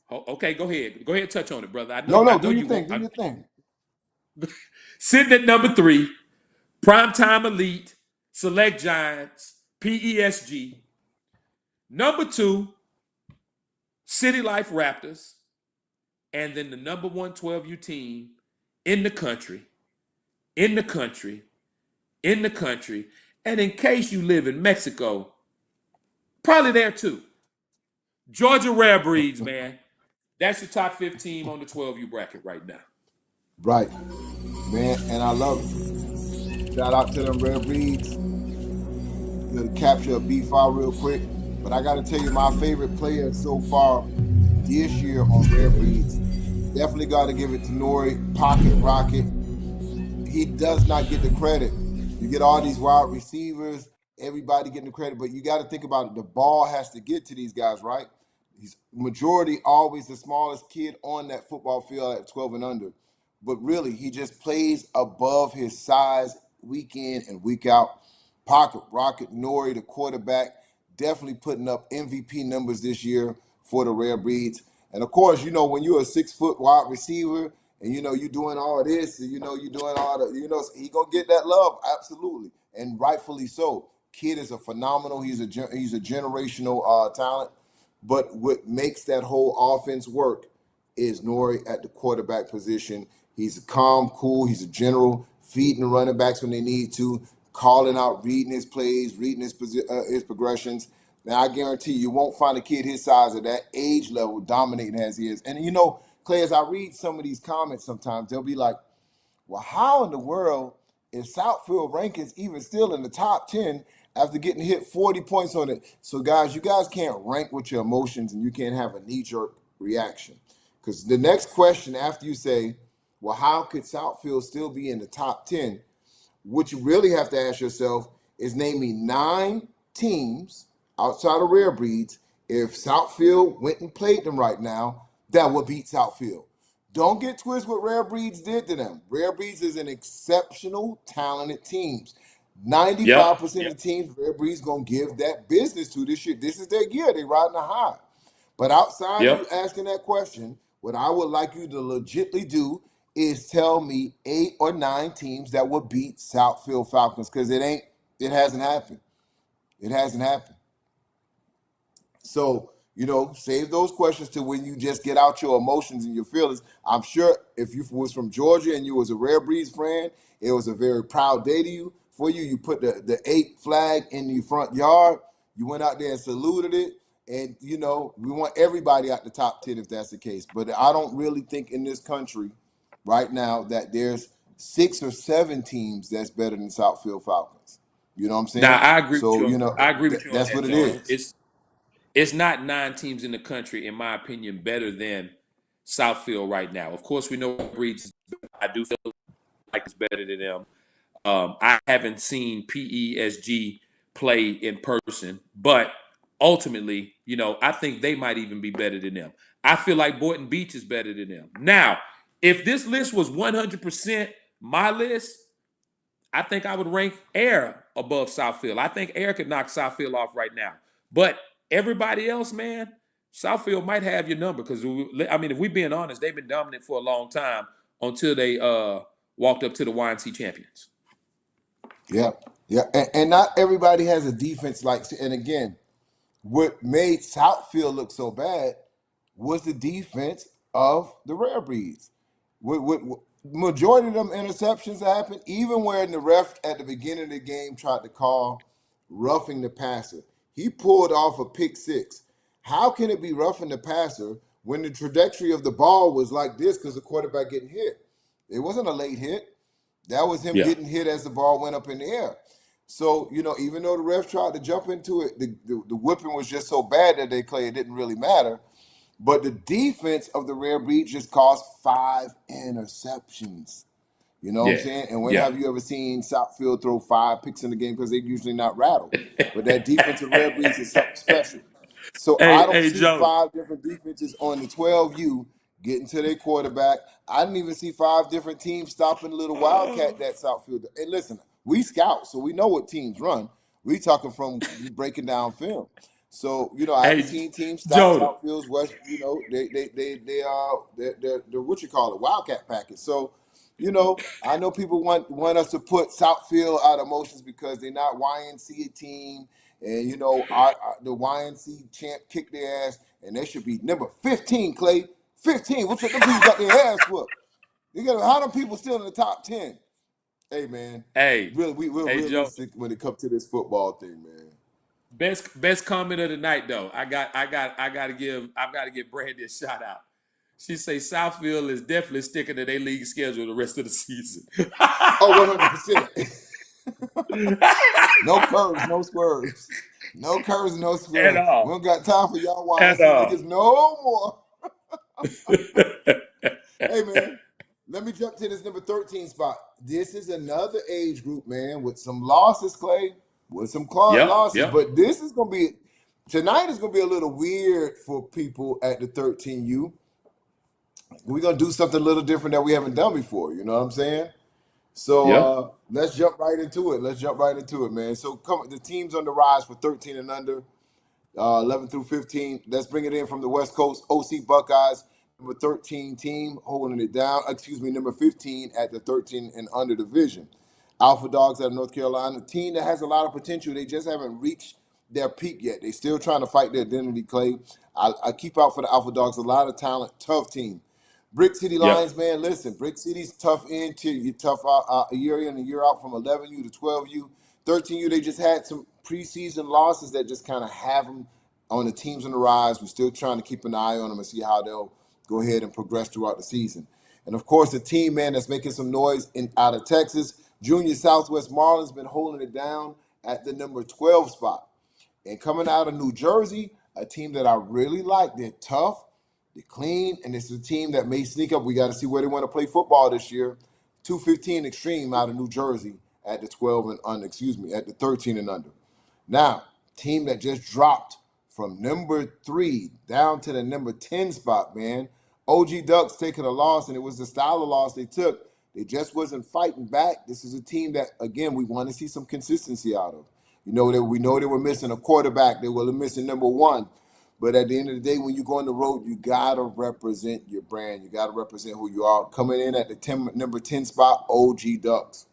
Oh, okay, go ahead. Go ahead and touch on it, brother. I know Do your you thing. won't. Do your thing. Sitting at number 3, Primetime Elite, Select Giants, PESG. Number 2, City Life Raptors. And then the number 1 12U team in the country. And in case you live in Mexico, probably there too. Georgia Rare Breeds, man. That's your top 15 on the 12U bracket right now. Right. Man, and I love it. Shout out to them Red Breeds. Gonna capture a B file real quick. But I gotta tell you, my favorite player so far this year on Rare Breeds. Definitely got to give it to Nori, Pocket Rocket. He does not get the credit. You get all these wide receivers, everybody getting the credit, but you got to think about it. The ball has to get to these guys, right? He's majority always the smallest kid on that football field at 12 and under. But really, he just plays above his size week in and week out. Pocket Rocket Nori, the quarterback, definitely putting up MVP numbers this year for the Rare Breeds. And of course, when you're a 6-foot wide receiver and you're doing all this, and you're doing all the, he gonna get that love, absolutely, and rightfully so. Kid is a phenomenal. He's a generational talent. But what makes that whole offense work is Nori at the quarterback position. He's calm, cool. He's a general, feeding the running backs when they need to, calling out, reading his plays, reading his progressions. Now, I guarantee you won't find a kid his size at that age level dominating as he is. And, Clay, as I read some of these comments sometimes, they'll be like, well, how in the world is Southfield rankings even still in the top 10 after getting hit 40 points on it? So, guys, you guys can't rank with your emotions and you can't have a knee-jerk reaction. Because the next question after you say, well, how could Southfield still be in the top 10? What you really have to ask yourself is name me 9 teams outside of Rare Breeds, if Southfield went and played them right now, that would beat Southfield. Don't get twisted what Rare Breeds did to them. Rare Breeds is an exceptional, talented team. 95% of the teams Rare Breeds going to give that business to this year. This is their year. They riding a high. But outside of you asking that question, what I would like you to legitly do is tell me 8 or 9 teams that would beat Southfield Falcons, because it hasn't happened. It hasn't happened. So, save those questions to when you just get out your emotions and your feelings. I'm sure if you was from Georgia and you was a Rare Breeds friend, it was a very proud day to you. For you, you put the 8 flag in the front yard. You went out there and saluted it. And, we want everybody out the top 10 if that's the case. But I don't really think in this country right now that there's 6 or 7 teams that's better than Southfield Falcons. You know what I'm saying? Now, I agree So, with you. I agree with you on that's that, what it Joe. is. It's not 9 teams in the country, in my opinion, better than Southfield right now. Of course, we know Breeds. I do feel like it's better than them. I haven't seen PESG play in person, but ultimately, I think they might even be better than them. I feel like Boynton Beach is better than them. Now, if this list was 100% my list, I think I would rank Air above Southfield. I think Air could knock Southfield off right now. But everybody else, man, Southfield might have your number because, if we're being honest, they've been dominant for a long time until they walked up to the YNC champions. Yeah. And not everybody has a defense and again, what made Southfield look so bad was the defense of the Rare Breeds. Majority of them interceptions happened, even when the ref at the beginning of the game tried to call roughing the passer. He pulled off a pick 6. How can it be roughing the passer when the trajectory of the ball was like this because the quarterback getting hit? It wasn't a late hit. That was him getting hit as the ball went up in the air. So, even though the ref tried to jump into it, the whipping was just so bad that they clay it didn't really matter. But the defense of the Rare Breed just caused 5 interceptions. You know what I'm saying? And when have you ever seen Southfield throw 5 picks in the game? Because they're usually not rattled. But that defense of Rare Breeds is something special. So I don't see Joe. 5 different defenses on the 12U getting to their quarterback. I didn't even see 5 different teams stopping little Wildcat that Southfield. And listen, we scout, so we know what teams run. We talking from breaking down film. So, I haven't seen teams stop Southfield's West, they're what you call it, Wildcat package. So, I know people want us to put Southfield out of motions because they're not YNC team. And, the YNC champ kicked their ass, and they should be number 15, Clay. 15. What's them people got their ass whooped? How them people still in the top 10? Hey, man. Hey. We're realistic when it comes to this football thing, man. Best comment of the night though. I gotta give Brandy a shout out. She say Southfield is definitely sticking to their league schedule the rest of the season. Oh, 100%. No curves, no swerves. No curves, no swerves. We don't got time for y'all YNC niggas no more. Hey, man, let me jump to this number 13 spot. This is another age group, man, with some losses, Clay, with some Yep, losses. yep, But this is going to be, tonight is going to be a little weird for people at the 13U. We're going to do something a little different that we haven't done before. You know what I'm saying? So yeah, let's jump right into it. Man. So the teams on the rise for 13 and under. 11 through 15. Let's bring it in from the West Coast. OC Buckeyes, number 13 team, holding it down. Excuse me, number 15 at the 13 and under division. Alpha Dogs out of North Carolina, a team that has a lot of potential. They just haven't reached their peak yet. They're still trying to fight their identity, Clay. I keep out for the Alpha Dogs. A lot of talent, tough team. Brick City yep, Lions, man, listen, Brick City's tough in to you, tough a year in and year out from 11U to 12U. 13U, they just had some preseason losses that just kind of have them on the teams on the rise. We're still trying to keep an eye on them and see how they'll go ahead and progress throughout the season. And of course, the team, man, that's making some noise out of Texas, Junior Southwest Marlins, been holding it down at the number 12 spot. And coming out of New Jersey, a team that I really like. They're tough, they're clean, and it's a team that may sneak up. We got to see where they want to play football this year. 215 Extreme out of New Jersey at the 12 and under, at the 13 and under. Now, team that just dropped from number 3 down to the number 10 spot, man. OG Ducks taking a loss, and it was the style of loss they took. They just wasn't fighting back. This is a team that, again, we want to see some consistency out of. You know, we know they were missing a quarterback. They were missing number 1. But at the end of the day, when you go on the road, you got to represent your brand. You got to represent who you are. Coming in at the number 10 spot, OG Ducks.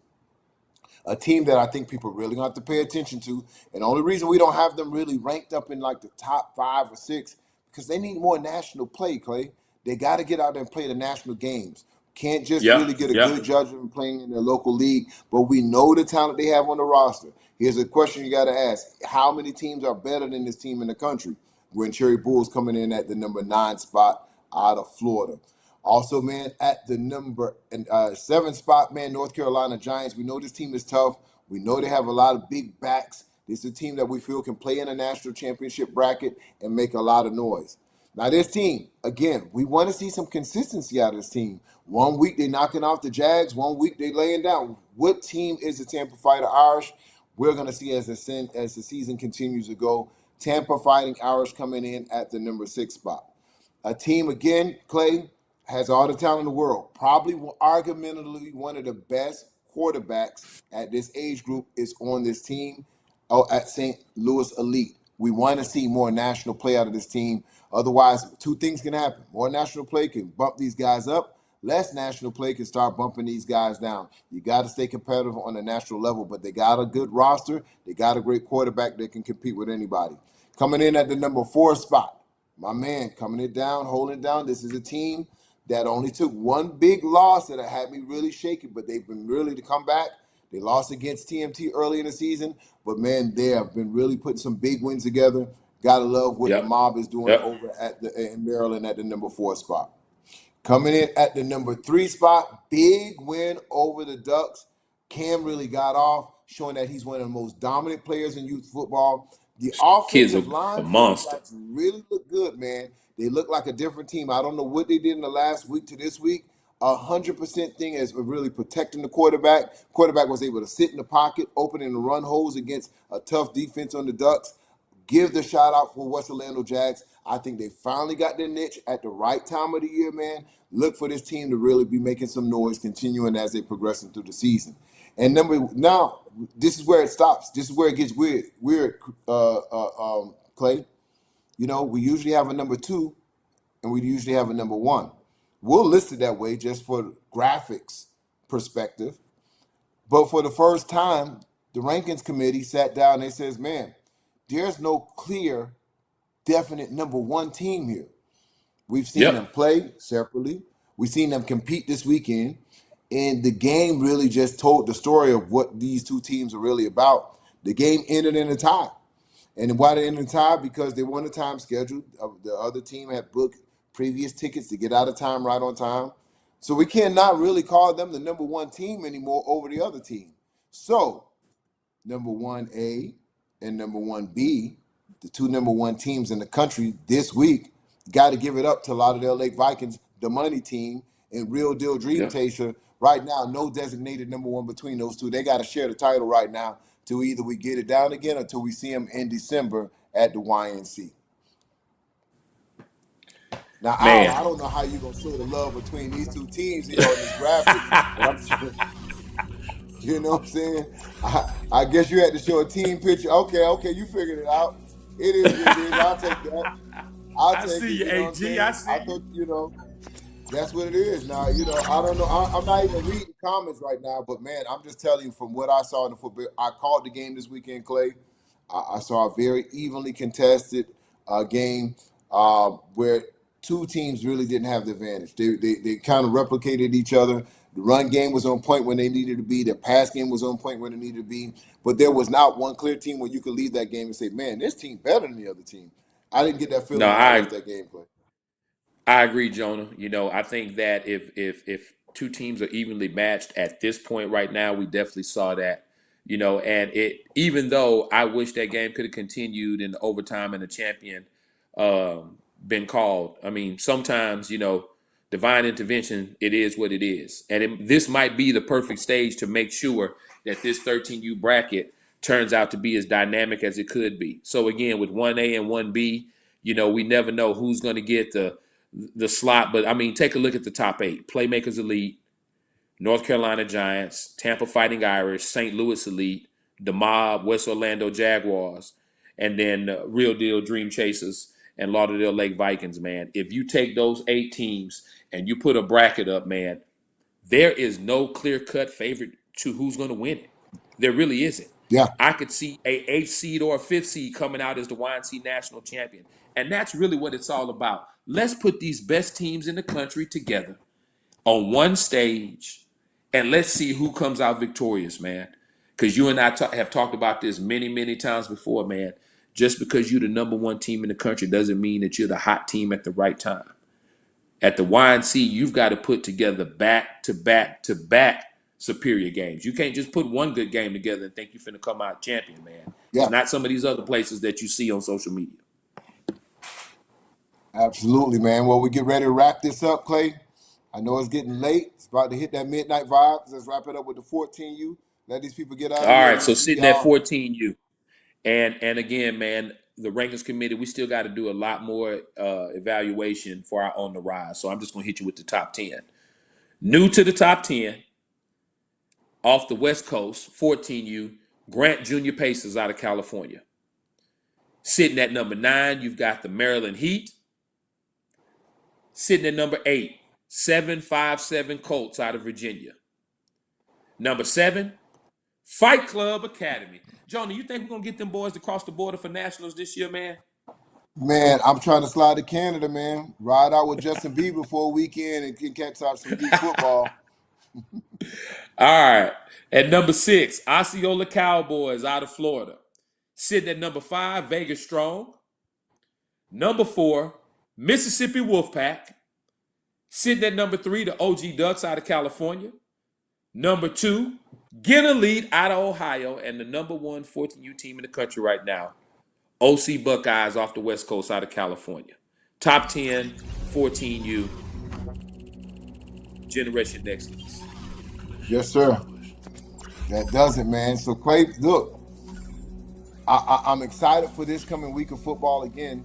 A team that I think people really gonna have to pay attention to. And the only reason we don't have them really ranked up in like the top 5 or 6, because they need more national play, Clay. They got to get out there and play the national games. Can't just yep, really get a yep. good judgment playing in their local league, but we know the talent they have on the roster. Here's a question you got to ask. How many teams are better than this team in the country? When Cherry Bulls coming in at the number 9 spot out of Florida. Also, man, at the number 7 spot, man, North Carolina Giants. We know this team is tough. We know they have a lot of big backs. This is a team that we feel can play in a national championship bracket and make a lot of noise. Now, this team, again, we want to see some consistency out of this team. One week they knocking off the Jags, one week they laying down. What team is the Tampa Fighter Irish? We're going to see as the season continues to go. Tampa Fighting Irish coming in at the number 6 spot. A team, again, Clay, has all the talent in the world. Probably arguably one of the best quarterbacks at this age group is on this team at St. Louis Elite. We want to see more national play out of this team. Otherwise, 2 things can happen. More national play can bump these guys up. Less national play can start bumping these guys down. You got to stay competitive on the national level, but they got a good roster. They got a great quarterback that can compete with anybody. Coming in at the number 4 spot, my man, coming it down, holding it down. This is a team that only took one big loss that had me really shaking, but they've been really to come back. They lost against TMT early in the season, but man, they have been really putting some big wins together. Gotta love what the Yep. mob is doing Yep. over in Maryland at the number 4 spot. Coming in at the number 3 spot, big win over the Ducks. Cam really got off, showing that he's one of the most dominant players in youth football. The Kids offensive a line for the monster. Jacks really look good, man. They look like a different team. I don't know what they did in the last week to this week. 100% thing is really protecting the quarterback. Quarterback was able to sit in the pocket, opening the run holes against a tough defense on the Ducks. Give the shout out for West Orlando Jags. I think they finally got their niche at the right time of the year, man. Look for this team to really be making some noise, continuing as they progressing through the season. And now, this is where it stops. This is where it gets weird, Clay. You know, we usually have a number 2, and we usually have a number 1. We'll list it that way just for graphics perspective. But for the first time, the rankings committee sat down and they says, man, there's no clear, definite number 1 team here. We've seen them Yep. play separately. We've seen them compete this weekend. And the game really just told the story of what these 2 teams are really about. The game ended in a tie. And why they ended in a tie? Because they won a time schedule. The other team had booked previous tickets to get out of time right on time. So we cannot really call them the number 1 team anymore over the other team. So number 1A and number 1B, the 2 number 1 teams in the country this week, got to give it up to Lauderdale Lake Vikings, the money team, and Real Deal Dream Yeah. Chaser. Right now, no designated number one between those two. They got to share the title right now till either we get it down again or till we see them in December at the YNC. Now, Man. I don't know how you're going to show the love between these two teams, in this graphic, but I'm sure, you know what I'm saying? I guess you had to show a team picture. Okay, you figured it out. It is what it is. I'll take that. I'll I take see it. you, You know what I'm AG. I saying? see I you. thought, that's what it is. Now, I don't know. I'm not even reading comments right now, but man, I'm just telling you from what I saw in the football. I called the game this weekend, Clay. I saw a very evenly contested game where two teams really didn't have the advantage. They kind of replicated each other. The run game was on point when they needed to be. The pass game was on point when it needed to be. But there was not one clear team where you could leave that game and say, man, this team better than the other team. I didn't get that No, feeling when I left that game, Clay. I agree, Jonah. I think that if two teams are evenly matched at this point right now, we definitely saw that. And it even though I wish that game could have continued in overtime and the champion been called. I mean, sometimes divine intervention. It is what it is, and this might be the perfect stage to make sure that this 13U bracket turns out to be as dynamic as it could be. So again, with 1A and 1B, we never know who's going to get the slot. But I mean, take a look at the top 8: Playmakers Elite, North Carolina Giants, Tampa Fighting Irish, St. Louis Elite, the Mob, West Orlando Jaguars, and then Real Deal Dream Chasers and Lauderdale Lake Vikings. Man, if you take those 8 teams and you put a bracket up, man, there is no clear-cut favorite to who's going to win it. There really isn't. Yeah, I could see a 8th seed or a 5th seed coming out as the YNC national champion. And that's really what it's all about. Let's put these best teams in the country together on one stage and let's see who comes out victorious, man. Because you and I have talked about this many, many times before, man. Just because you're the number one team in the country doesn't mean that you're the hot team at the right time. At the YNC, you've got to put together back to back to back superior games. You can't just put one good game together and think you're finna come out champion, man. It's yeah. not some of these other places that you see on social media. Absolutely, man. Well, we get ready to wrap this up, Clay. I know it's getting late. It's about to hit that midnight vibe. Let's wrap it up with the 14U. Let these people get out All of here, and right, we'll so see sitting at y'all. 14U. And again, man, the rankings committee, we still got to do a lot more evaluation for our On the Rise. So I'm just going to hit you with the top 10. New to the top 10, off the West Coast, 14U, Grant Junior Pacers out of California. Sitting at number 9, you've got the Maryland Heat. Sitting at number 8, 757 Colts out of Virginia. Number 7, Fight Club Academy. Jonah, you think we're going to get them boys to cross the border for nationals this year, man? Man, I'm trying to slide to Canada, man. Ride out with Justin Bieber for a weekend and catch out some youth football. All right. At number 6, Osceola Cowboys out of Florida. Sitting at number 5, Vegas Strong. Number 4, Mississippi Wolfpack. Sitting at number 3, the OG Ducks out of California. Number 2, Get Elite out of Ohio. And the number 1 14U team in the country right now, OC Buckeyes off the West Coast out of California. Top 10, 14U, Generation Excellence. Yes, sir. That does it, man. So, Clay, look, I'm excited for this coming week of football again.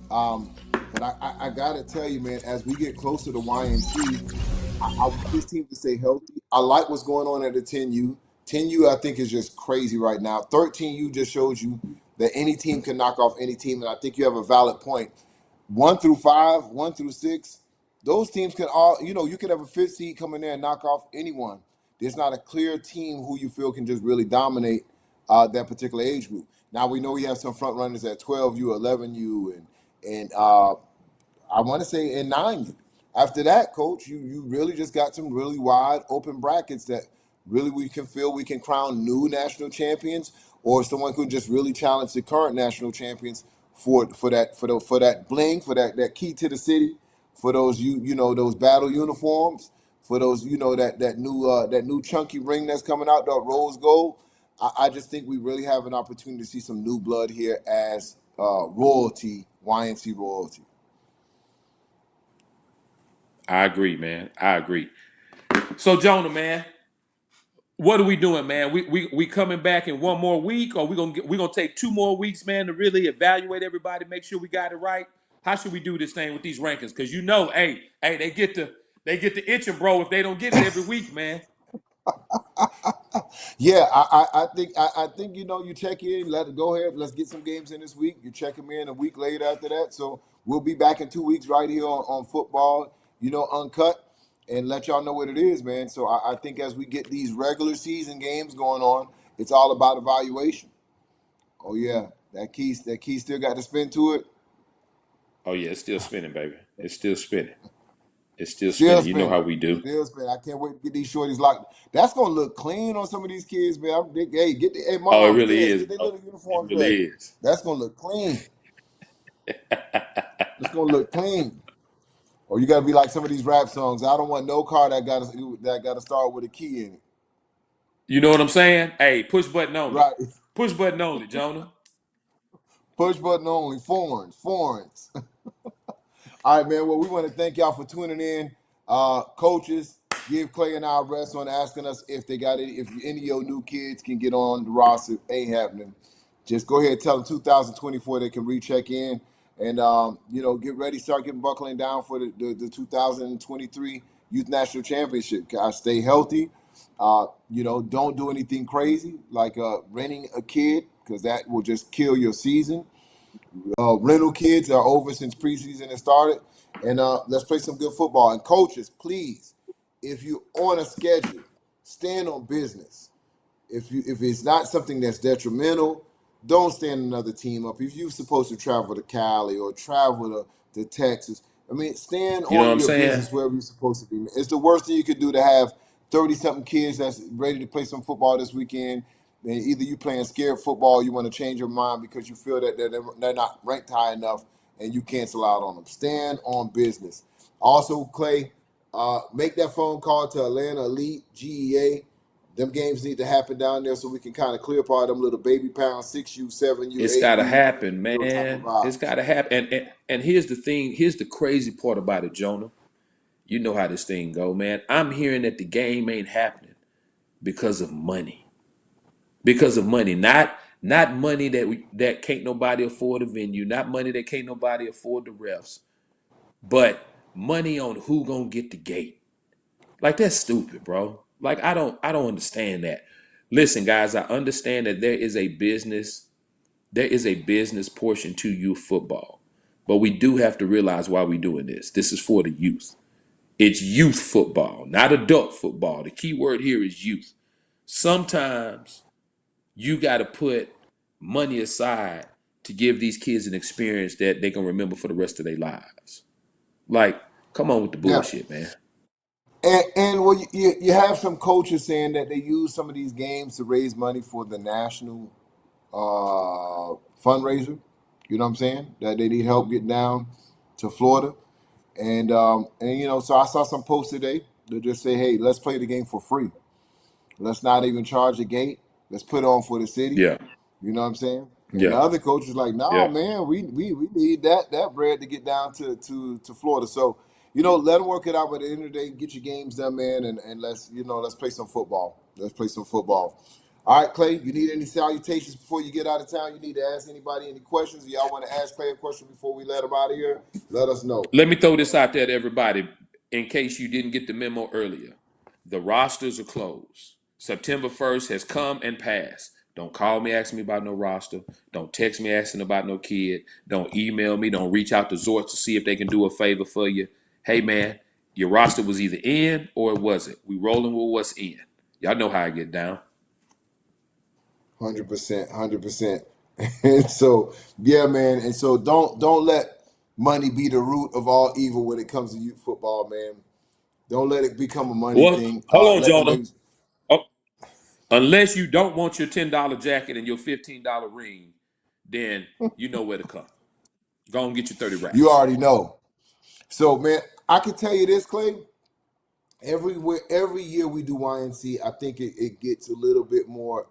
But I got to tell you, man, as we get closer to YNC, I want this team to stay healthy. I like what's going on at the 10U. 10U, I think, is just crazy right now. 13U just shows you that any team can knock off any team, and I think you have a valid point. 1 through 5, 1 through 6, those teams can all, you could have a 5th seed come in there and knock off anyone. There's not a clear team who you feel can just really dominate that particular age group. Now, we know we have some front runners at 12U, 11U, and I want to say in 9U. After that, Coach, you really just got some really wide open brackets that really we can crown new national champions, or someone who just really challenge the current national champions for that bling, for that key to the city, for those those battle uniforms, for those that new chunky ring that's coming out, that rose gold. I just think we really have an opportunity to see some new blood here as royalty, YNC royalty. I agree, man. I agree. So Jonah, man, what are we doing, man? We coming back in one more week, or we gonna take 2 more weeks, man, to really evaluate everybody, make sure we got it right. How should we do this thing with these rankings? Because hey, they get the itching, bro. If they don't get it every week, man. Yeah, I think you check in. Go ahead. Let's get some games in this week. You check them in a week later after that. So we'll be back in 2 weeks right here on football. Uncut, and let y'all know what it is, man. So I think as we get these regular season games going on, it's all about evaluation. Oh yeah, that key still got to spin to it. Oh yeah, it's still spinning, baby. It's still spinning. It's still Still spinning. You know spinning. how we do. Still spinning. I can't wait to get these shorties locked. That's gonna look clean on some of these kids, man. Hey, hey, Oh, it moms, really dads, is, get their bro. little It uniforms ready. really is. That's gonna look clean. It's gonna look clean. Or you gotta be like some of these rap songs. I don't want no car that gotta start with a key in it. You know what I'm saying? Hey, push button only. Right. Push button only, Jonah. Push button only. Foreigns. All right, man. Well, we want to thank y'all for tuning in. Coaches, give Clay and I a rest on asking us if they got it. If any of your new kids can get on the roster, ain't happening. Just go ahead and tell them 2024 they can recheck in and get ready, start getting buckling down for the 2023 Youth National Championship. Guys, stay healthy. Don't do anything crazy like renting a kid because that will just kill your season. Rental kids are over since preseason has started, and let's play some good football. And coaches, please, if you're on a schedule, stand on business. If it's not something that's detrimental, don't stand another team up. If you're supposed to travel to Cali or travel to Texas, I mean, stand You know what on I'm your saying? business wherever you're supposed to be. It's the worst thing you could do to have 30 something kids that's ready to play some football this weekend. And either you playing scared football, or you want to change your mind because you feel that they're not ranked high enough, and you cancel out on them. Stand on business. Also, Clay, make that phone call to Atlanta Elite GEA. Them games need to happen down there so we can kind of clear apart them little baby pounds, 6U, 7U, It's eight gotta U, happen, type of man. It's vibes. gotta happen. And here's the thing. Here's the crazy part about it, Jonah. You know how this thing go, man. I'm hearing that the game ain't happening because of money. Because of money, not money that can't nobody afford a venue, not money that can't nobody afford the refs, but money on who gonna get the gate. Like that's stupid, bro. Like I don't understand that. Listen, guys, I understand that there is a business portion to youth football. But we do have to realize why we're doing this. This is for the youth. It's youth football, not adult football. The key word here is youth. Sometimes you got to put money aside to give these kids an experience that they can remember for the rest of their lives. Like, come on with the Yeah. bullshit, man. And well, you have some coaches saying that they use some of these games to raise money for the national fundraiser. You know what I'm saying? That they need help getting down to Florida. And so I saw some posts today that just say, hey, let's play the game for free. Let's not even charge a gate. Let's put on for the city. Yeah, You know what I'm saying? And the yeah, other coach was like, "No, yeah. man, we need that bread to get down to Florida." So, let them work it out. But at the end of the day, get your games done, man, and let's play some football. Let's play some football. All right, Clay. You need any salutations before you get out of town? You need to ask anybody any questions? Y'all want to ask Clay a question before we let him out of here? Let us know. Let me throw this out there to everybody in case you didn't get the memo earlier. The rosters are closed. September 1st has come and passed. Don't call me asking me about no roster. Don't text me asking about no kid. Don't email me. Don't reach out to Zorts to see if they can do a favor for you. Hey, man, your roster was either in or it wasn't. We rolling with what's in. Y'all know how I get down. 100%, 100%. And so, yeah, man. And so, don't let money be the root of all evil when it comes to youth football, man. Don't let it become a money Well, thing. hold on, Let the Jonah. babies. Oh, unless you don't want your $10 jacket and your $15 ring, then you know where to come. Go and get your 30 You racks. already know. So, man, I can tell you this, Clay. Every year we do YNC, I think it gets a little bit more.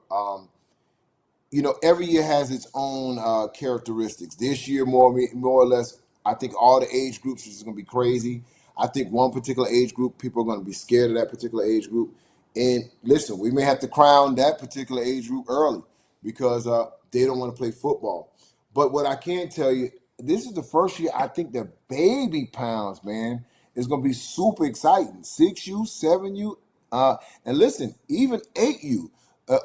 Every year has its own characteristics. This year, more or less, I think all the age groups is going to be crazy. I think one particular age group, people are going to be scared of that particular age group. And listen, we may have to crown that particular age group early because they don't want to play football. But what I can tell you, this is the first year I think the baby pounds, man, is going to be super exciting. 6U, 7U, and listen, even 8U.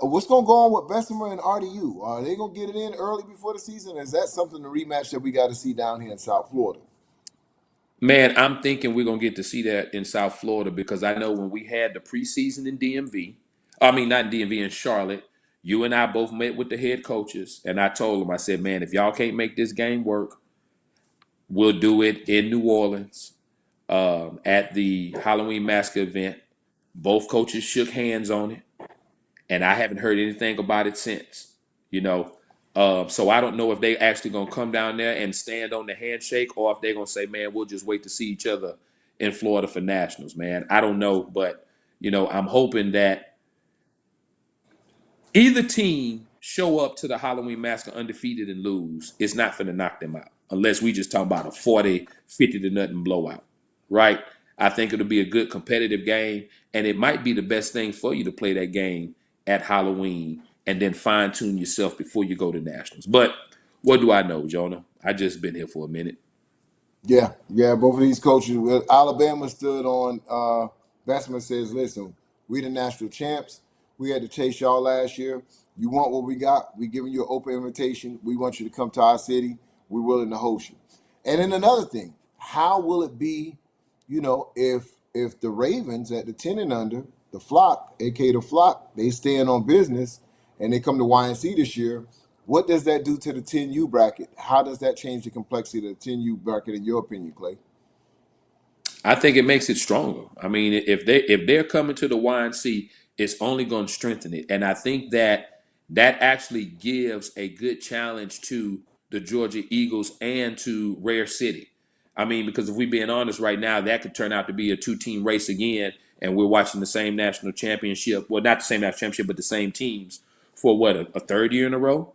What's going to go on with Bessemer and RDU? Are they going to get it in early before the season? Is that something, the rematch that we got to see down here in South Florida? Man, I'm thinking we're gonna get to see that in South Florida because I know when we had the preseason in DMV, I mean not in DMV in Charlotte, you and I both met with the head coaches, and I told them, I said, man, if y'all can't make this game work, we'll do it in New Orleans at the Halloween Massacre event. Both coaches shook hands on it, and I haven't heard anything about it since. You know, so I don't know if they actually gonna come down there and stand on the handshake, or if they're gonna say, "Man, we'll just wait to see each other in Florida for nationals." Man, I don't know, but I'm hoping that either team show up to the Halloween Massacre undefeated and lose. It's not going to knock them out unless we just talk about a 40-50 to nothing blowout, right? I think it'll be a good competitive game, and it might be the best thing for you to play that game at Halloween and then fine tune yourself before you go to nationals. But what do I know, Jonah? I just been here for a minute. Yeah, yeah. Both of these coaches, Alabama stood on. Bessemer says, "Listen, we the national champs. We had to chase y'all last year. You want what we got? We giving you an open invitation. We want you to come to our city. We're willing to host you." And then another thing, how will it be? If the Ravens at the 10 and under, the flock, aka the flock, they stand on business and they come to YNC this year. What does that do to the 10U bracket? How does that change the complexity of the 10U bracket, in your opinion, Clay? I think it makes it stronger. I mean, if they're coming to the YNC, it's only going to strengthen it. And I think that actually gives a good challenge to the Georgia Eagles and to Rare City. I mean, because if we're being honest right now, that could turn out to be a two-team race again, and we're watching the same national championship. Well, not the same national championship, but the same teams for what, a third year in a row.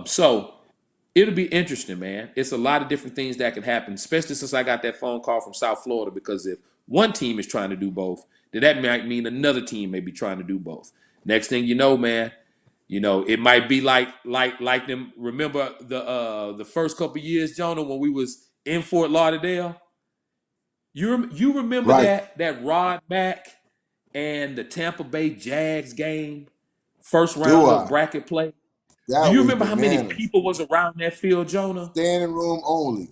So it'll be interesting, man. It's a lot of different things that can happen, especially since I got that phone call from South Florida. Because if one team is trying to do both, then that might mean another team may be trying to do both. Next thing you know, man, it might be like them. Remember the first couple of years, Jonah, when we was in Fort Lauderdale. You remember Right. that Rod Mack and the Tampa Bay Jags game, first Do round of I? bracket play? Do That you was remember how many bananas. people was around that field, Jonah? Standing room only.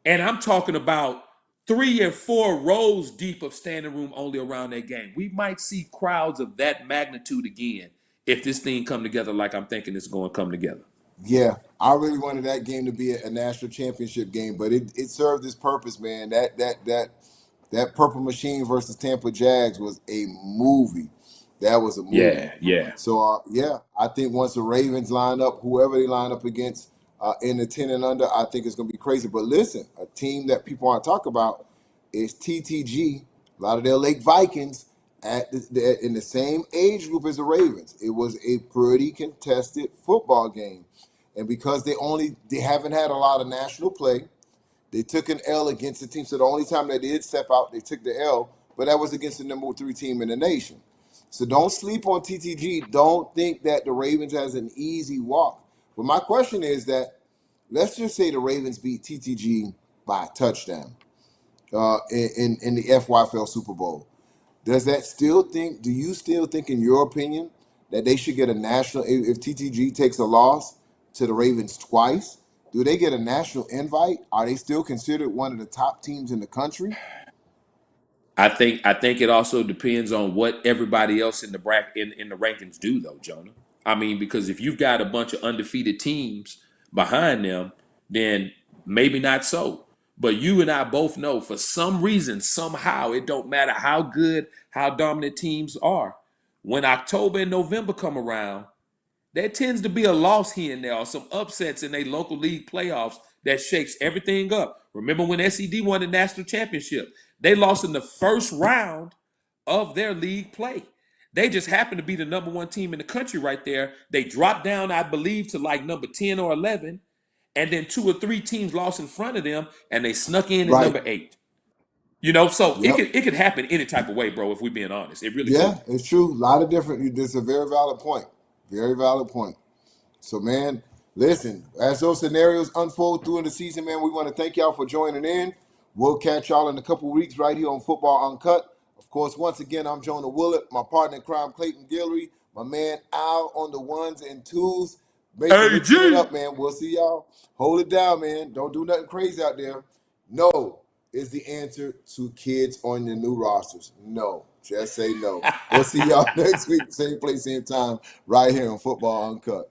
And I'm talking about 3 or 4 rows deep of standing room only around that game. We might see crowds of that magnitude again if this thing come together like I'm thinking it's going to come together. Yeah, I really wanted that game to be a national championship game, but it served its purpose, man. That Purple Machine versus Tampa Jags was a movie. That was a movie. Yeah, yeah. So yeah, I think once the Ravens line up, whoever they line up against in the 10 and under, I think it's going to be crazy. But listen, a team that people want to talk about is TTG, Lauderdale Lake Vikings, in the same age group as the Ravens. It was a pretty contested football game, and because they haven't had a lot of national play, they took an L against the team. So the only time they did step out, they took the L, but that was against the number 3 team in the nation. So don't sleep on TTG. Don't think that the Ravens has an easy walk. But my question is that, let's just say the Ravens beat TTG by a touchdown in the FYFL Super Bowl. Do you still think, in your opinion, that they should get a national, if TTG takes a loss to the Ravens twice, do they get a national invite? Are they still considered one of the top teams in the country? I think it also depends on what everybody else in the bracket in the rankings do though, Jonah. I mean, because if you've got a bunch of undefeated teams behind them, then maybe not so. But you and I both know for some reason, somehow, it don't matter how good, how dominant teams are. When October and November come around, there tends to be a loss here and there, or some upsets in their local league playoffs that shakes everything up. Remember when SED won the national championship? They lost in the first round of their league play. They just happened to be the number one team in the country right there. They dropped down, I believe, to like number 10 or 11, and then 2 or 3 teams lost in front of them, and they snuck in at Right. number 8. So Yep. it could happen any type of way, bro. If we're being honest, it really Yeah, could. it's true. A lot of different. This is a very valid point. Very valid point. So, man, listen, as those scenarios unfold through in the season, man, we want to thank y'all for joining in. We'll catch y'all in a couple weeks right here on Football Uncut. Of course, once again, I'm Jonah Willett, my partner in crime, Clayton Guillory, my man Al on the ones and twos, mixing it AG. up, man. We'll see y'all. Hold it down, man. Don't do nothing crazy out there. No is the answer to kids on the new rosters. No. Just say no. We'll see y'all next week, same place, same time, right here on Football Uncut.